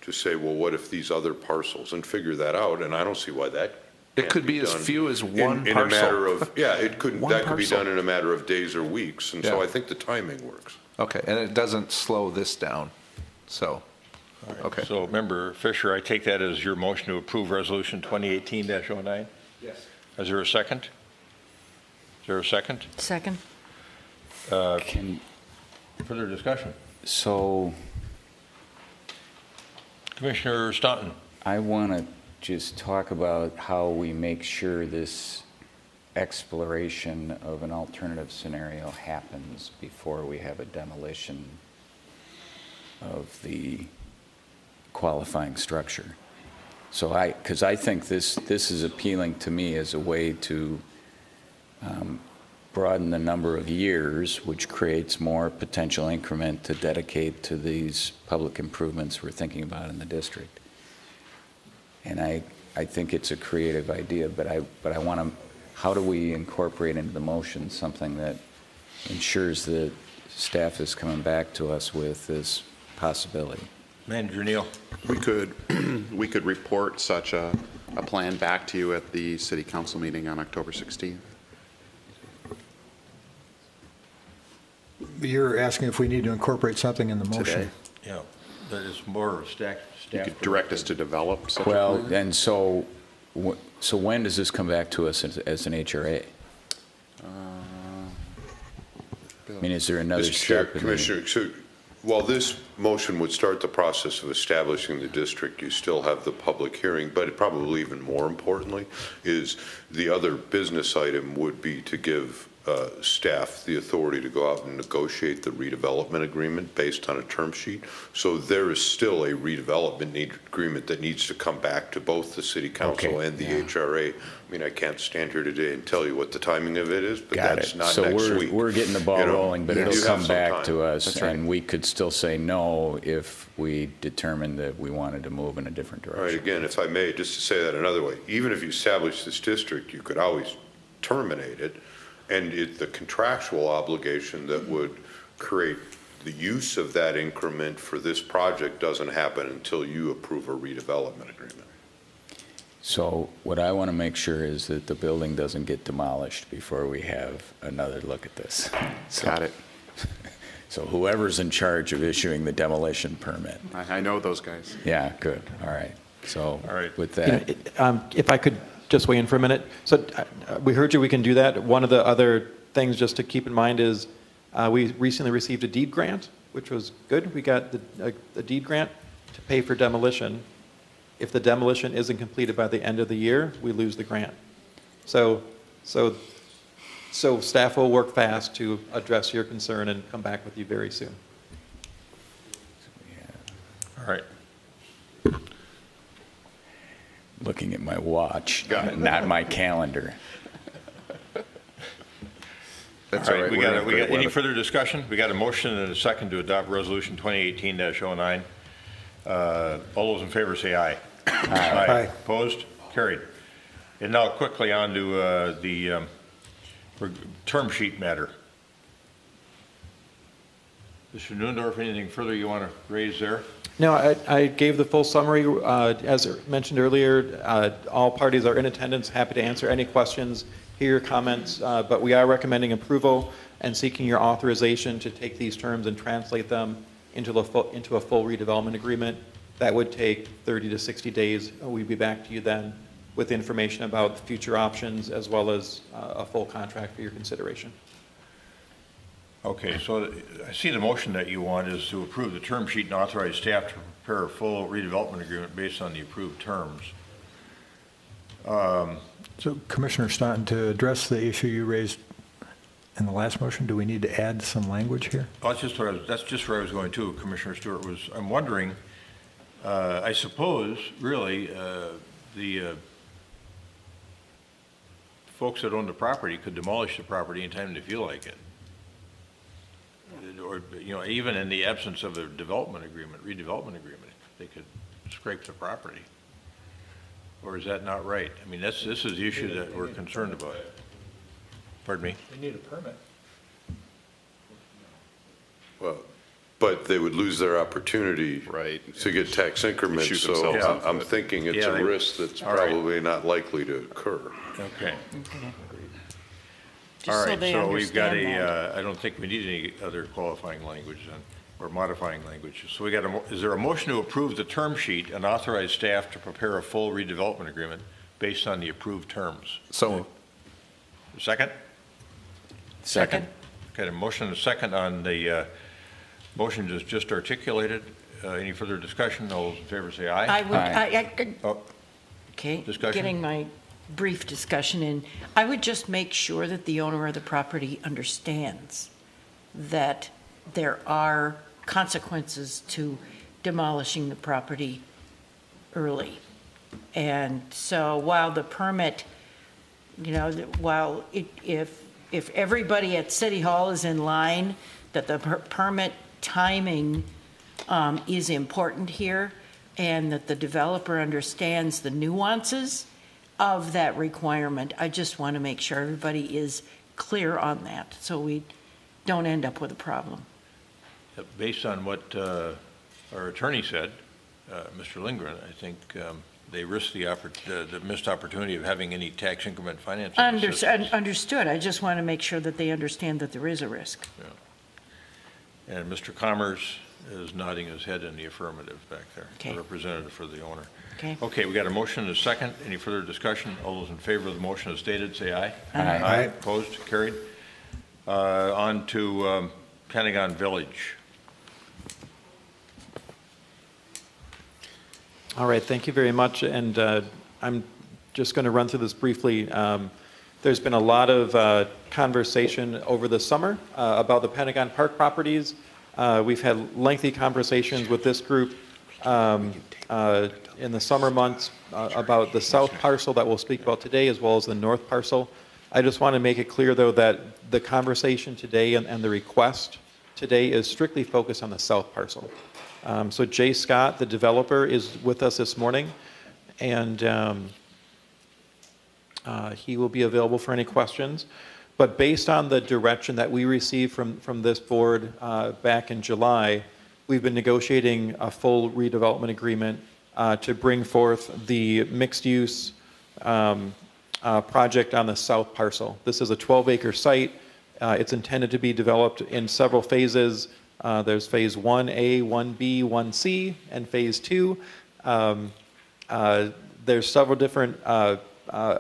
to say, well, what if these other parcels, and figure that out. And I don't see why that It could be as few as one in parcel. a matter of, yeah, it could, One that could be parcel. done in a matter of days or weeks. And so Yeah. I think the timing works. Okay, and it doesn't slow this down. So, okay. So, Member Fisher, I take that as your motion to approve Resolution 2018-09? Yes. Is there a second? Is there a second? Second? Further discussion? So Commissioner Staunton. I want to just talk about how we make sure this exploration of an alternative scenario happens before we have a demolition of the qualifying structure. So because I think this is appealing to me as a way to broaden the number of years, which creates more potential increment to dedicate to these public improvements we're thinking about in the district. And I think it's a creative idea, but I want to, how do we incorporate into the motion something that ensures that staff is coming back to us with this possibility? Manager Neal. We could report such a plan back to you at the city council meeting on October 16th. You're asking if we need to incorporate something in the motion. Today. Yeah, that is more of staff. You could direct us to develop such a Well, plan. and so when does this come back to us as an HRA? I mean, is there another Mr. Chair, step? Commissioner, so while this motion would start the process of establishing the district, you still have the public hearing, but probably even more importantly is the other business item would be to give staff the authority to go out and negotiate the redevelopment agreement based on a term sheet. So there is still a redevelopment agreement that needs to come back to both the city council Okay, and the yeah. HRA. I mean, I can't stand here today and tell you what the timing of it is, but Got that's it. not So next week. we're getting the ball You know, rolling, but you it'll have come some back time. to us, That's right. and we could still say no if we determined that we wanted to move in a different All right, direction. again, if I may, just to say that another way, even if you establish this district, you could always terminate it, and it's the contractual obligation that would create the use of that increment for this project doesn't happen until you approve a redevelopment agreement. So what I want to make sure is that the building doesn't get demolished before we have another look at this. So, Got it. So whoever's in charge of issuing the demolition permit. I know those guys. Yeah, good. All right. So All right. with You know, that, if I could just weigh in for a minute. So we heard you, we can do that. One of the other things just to keep in mind is we recently received a deed grant, which was good. We got a deed grant to pay for demolition. If the demolition isn't completed by the end of the year, we lose the grant. So staff will work fast to address your concern and come back with you very soon. All right. looking at my watch, not my calendar. That's All all right, right. we got We're any gonna- further discussion? We got a motion and a second to adopt Resolution 2018-09. All those in favor say aye. Aye. Opposed? Carried. And now quickly on to the term sheet matter. Mr. Newendorf, anything further you want to raise there? No, I gave the full summary. As mentioned earlier, all parties are in attendance, happy to answer any questions, hear your comments, but we are recommending approval and seeking your authorization to take these terms and translate them into a full redevelopment agreement. That would take 30 to 60 days. We'd be back to you then with information about future options as well as a full contract for your consideration. Okay, so I see the motion that you want is to approve the term sheet and authorize staff to prepare a full redevelopment agreement based on the approved terms. So Commissioner Staunton, to address the issue you raised in the last motion, do we need to add some language here? Well, that's just where I was going to, Commissioner Stewart, I'm wondering, I suppose, really, the folks that own the property could demolish the property anytime they feel like it. Or, even in the absence of a redevelopment agreement, they could scrape the property. Or is that not right? I mean, this is the issue that we're concerned about. Pardon me? They need a permit. Well, but they would lose their opportunity Right. to get tax increments, Shoot so themselves in the I'm foot. thinking it's Yeah, a they- risk that's all right. probably not likely to occur. Okay. Just All so right, they so we've got understand that. I don't think we need any other qualifying language then, or modifying language. So we got is there a motion to approve the term sheet and authorize staff to prepare a full redevelopment agreement based on the approved terms? So, Second? Second. Okay, a motion and a second on the motion just articulated. Any further discussion? All those in favor say aye. I would, Oh, okay, Discussion? getting my brief discussion in, I would just make sure that the owner of the property understands that there are consequences to demolishing the property early. And so while the permit, if everybody at City Hall is in line, that the permit timing is important here, and that the developer understands the nuances of that requirement. I just want to make sure everybody is clear on that, so we don't end up with a problem. based on what our attorney said, Mr. Lindgren, I think they risk the missed opportunity of having any tax increment financing assistance. Understood. I just want to make sure that they understand that there is a risk. Yeah. And Mr. Commerce is nodding his head in the affirmative back there, Okay. the representative for the owner. Okay? Okay, we got a motion and a second. Any further discussion? All those in favor of the motion as stated, say aye. Aye. Aye. Opposed? Carried. On to Pentagon Village. All right, thank you very much. And I'm just going to run through this briefly. There's been a lot of conversation over the summer about the Pentagon Park properties. We've had lengthy conversations with this group in the summer months about the south parcel that we'll speak about today, as well as the north parcel. I just want to make it clear, though, that the conversation today and the request today is strictly focused on the south parcel. So Jay Scott, the developer, is with us this morning, and he will be available for any questions. But based on the direction that we received from this board back in July, we've been negotiating a full redevelopment agreement to bring forth the mixed-use project on the south parcel. This is a 12-acre site. It's intended to be developed in several phases. There's phase 1A, 1B, 1C, and phase 2. There's several different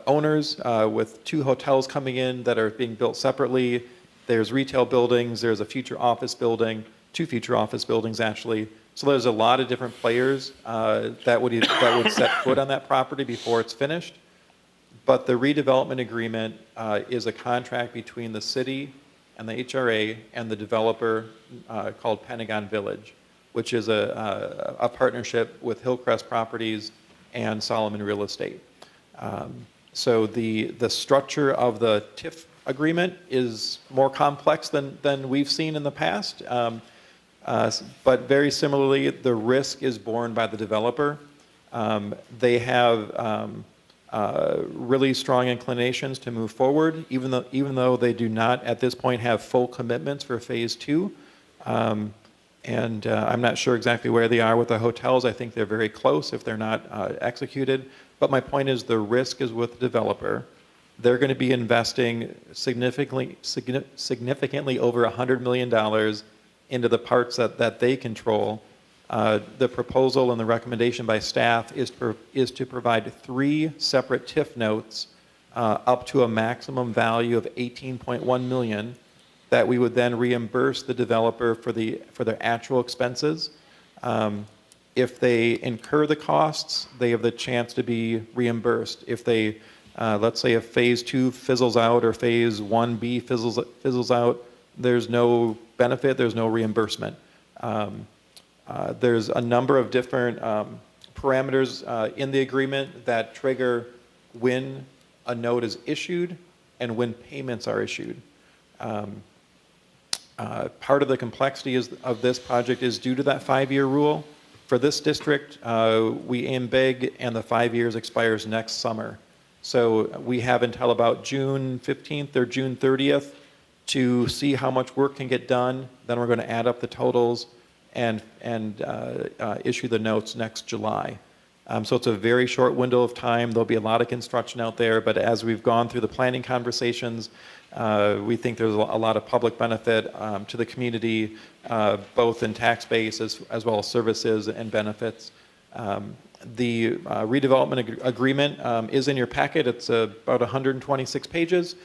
owners with 2 hotels coming in that are being built separately. There's retail buildings. There's a future office building, 2 future office buildings actually. So there's a lot of different players that would set foot on that property before it's finished. But the redevelopment agreement is a contract between the city and the HRA and the developer called Pentagon Village, which is a partnership with Hillcrest Properties and Solomon Real Estate. So the structure of the TIF agreement is more complex than we've seen in the past. But very similarly, the risk is borne by the developer. They have really strong inclinations to move forward, even though they do not at this point have full commitments for phase 2. And I'm not sure exactly where they are with the hotels. I think they're very close if they're not executed. But my point is the risk is with the developer. They're going to be investing significantly over $100 million into the parts that they control. The proposal and the recommendation by staff is to provide 3 separate TIF notes up to a maximum value of $18.1 million that we would then reimburse the developer for their actual expenses. If they incur the costs, they have the chance to be reimbursed. If they, let's say if phase 2 fizzles out or phase 1B fizzles out, there's no benefit, there's no reimbursement. There's a number of different parameters in the agreement that trigger when a note is issued and when payments are issued. Part of the complexity of this project is due to that 5-year rule. For this district, we aim big, and the 5 years expires next summer. So we have until about June 15th or June 30th to see how much work can get done. Then we're going to add up the totals and issue the notes next July. So it's a very short window of time. There'll be a lot of construction out there, but as we've gone through the planning conversations, we think there's a lot of public benefit to the community, both in tax base as well as services and benefits. The redevelopment agreement is in your packet. It's about 126 pages.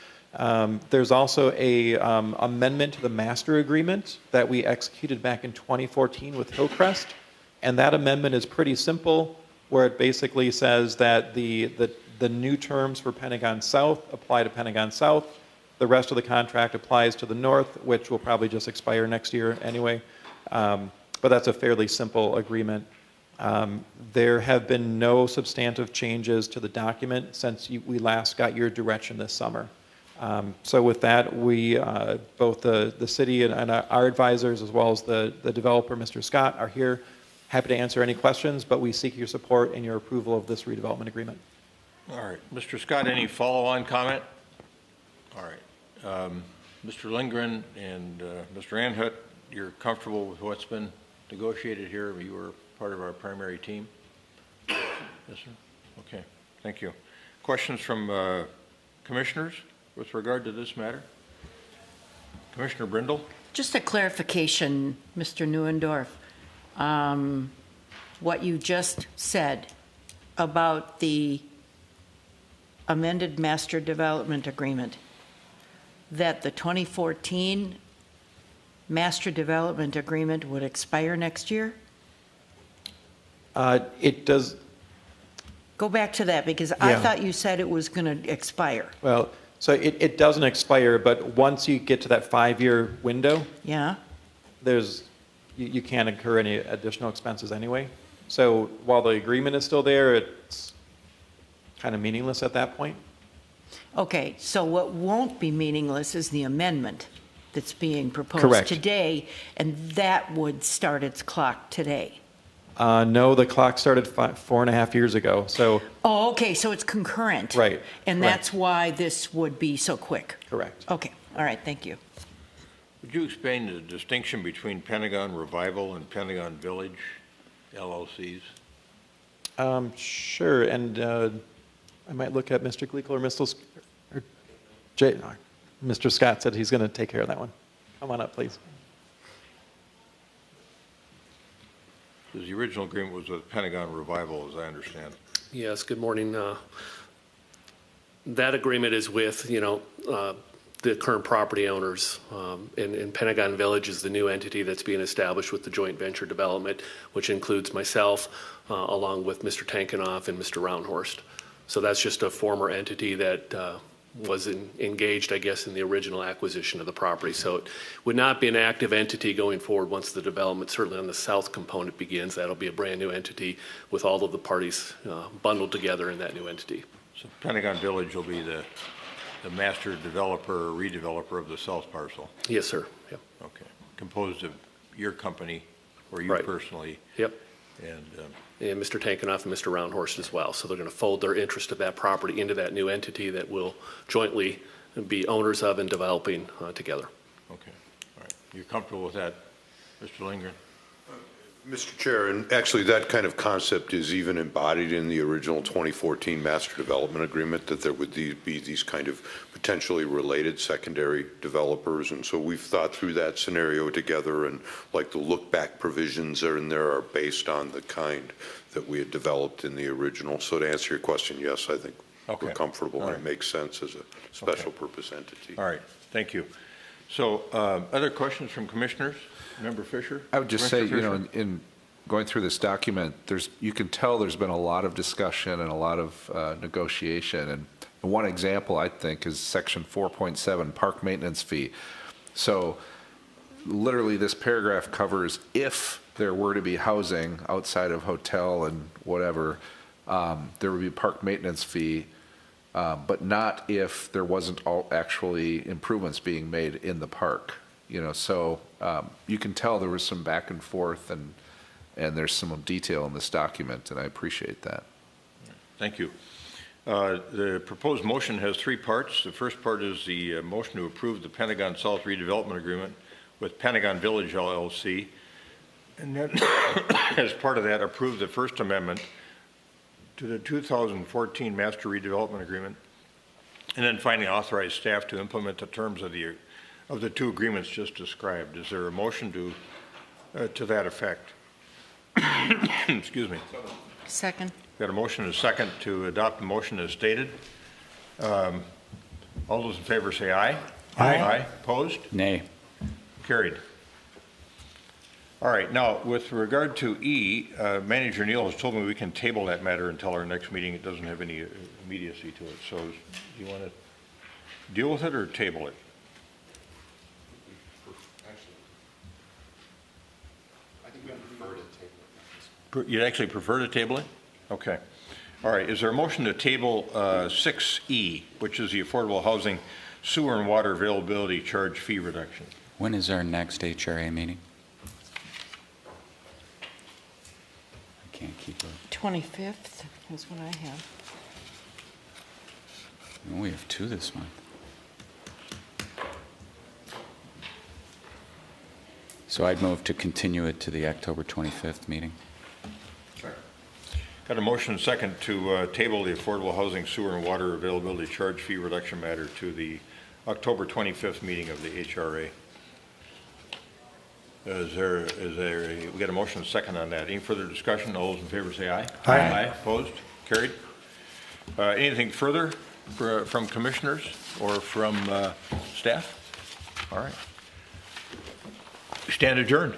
There's also a amendment to the master agreement that we executed back in 2014 with Hillcrest, and that amendment is pretty simple, where it basically says that the new terms for Pentagon South apply to Pentagon South. The rest of the contract applies to the north, which will probably just expire next year anyway. But that's a fairly simple agreement. There have been no substantive changes to the document since we last got your direction this summer. So with that, we, both the city and our advisors, as well as the developer, Mr. Scott, are here, happy to answer any questions, but we seek your support and your approval of this redevelopment agreement. All right. Mr. Scott, any follow-on comment? All right. Mr. Lindgren and Mr. Anhut, you're comfortable with what's been negotiated here? You were part of our primary team? Yes, sir? Okay. Thank you. Questions from commissioners with regard to this matter? Commissioner Brindle? Just a clarification, Mr. Neuendorf. What you just said about the amended master development agreement, that the 2014 master development agreement would expire next year? It does. Go back to that, because I thought you said it was going to expire. Well, so it doesn't expire, but once you get to that 5-year window, Yeah. You can't incur any additional expenses anyway. So while the agreement is still there, it's kind of meaningless at that point. Okay, so what won't be meaningless is the amendment that's being proposed Correct. today, and that would start its clock today. No, the clock started 4.5 years ago, so. Oh, okay, so it's concurrent. Right, And correct. that's why this would be so quick. Correct. Okay, all right, thank you. Would you explain the distinction between Pentagon Revival and Pentagon Village LLCs? Sure, and I might look at Mr. Gleekle or Mr. Scott said he's going to take care of that one. Come on up, please. Because the original agreement was with Pentagon Revival, as I understand. Yes, good morning. That agreement is with, the current property owners. And Pentagon Village is the new entity that's being established with the joint venture development, which includes myself, along with Mr. Tankenoff and Mr. Roundhorst. So that's just a former entity that was engaged, I guess, in the original acquisition of the property. So it would not be an active entity going forward once the development, certainly on the south component, begins. That'll be a brand-new entity with all of the parties bundled together in that new entity. So Pentagon Village will be the master developer or redeveloper of the south parcel? Yes, sir. Yep. Okay. Composed of your company or you Right. personally? Yep. And Mr. Tankenoff and Mr. Roundhorst as well. So they're going to fold their interest of that property into that new entity that will jointly be owners of and developing together. okay. All right. You're comfortable with that, Mr. Lindgren? Mr. Chair, and actually that kind of concept is even embodied in the original 2014 Master Development Agreement, that there would be these kind of potentially related secondary developers. And so we've thought through that scenario together, and like the look-back provisions are in there are based on the kind that we had developed in the original. So to answer your question, yes, I think Okay. we're comfortable All and right. it makes sense as a special purpose entity. All right. Thank you. So other questions from commissioners? Member Fisher? I would just say, Commissioner Fisher? in going through this document, you can tell there's been a lot of discussion and a lot of negotiation. And one example, I think, is section 4.7, park maintenance fee. So literally this paragraph covers if there were to be housing outside of hotel and whatever, there would be a park maintenance fee, but not if there wasn't actually improvements being made in the park. So you can tell there was some back and forth, and there's some detail in this document, and I appreciate that. Thank you. The proposed motion has three parts. The first part is the motion to approve the Pentagon South Redevelopment Agreement with Pentagon Village LLC. And then, as part of that, approve the First Amendment to the 2014 Master Redevelopment Agreement. And then finally, authorize staff to implement the terms of the two agreements just described. Is there a motion to that effect? Excuse me. Second. Got a motion and a second to adopt the motion as stated. All those in favor say aye. Aye. Opposed? Nay. Carried. All right, now, with regard to E, Manager Neal has told me we can table that matter until our next meeting. It doesn't have any immediacy to it. So do you want to deal with it or table it? I think we prefer to table it. You'd actually prefer to table it? Okay. All right, is there a motion to table 6E, which is the Affordable Housing Sewer and Water Availability Charge Fee Reduction? When is our next HRA meeting? I can't keep up. 25th is what I have. Oh, we have two this month. So I'd move to continue it to the October 25th meeting. Got a motion and second to table the Affordable Housing Sewer and Water Availability Charge Fee Reduction matter to the October 25th meeting of the HRA. We got a motion and second on that. Any further discussion? All those in favor say aye. Aye. Opposed? Carried. Anything further from commissioners or from staff? All right. Stand adjourned.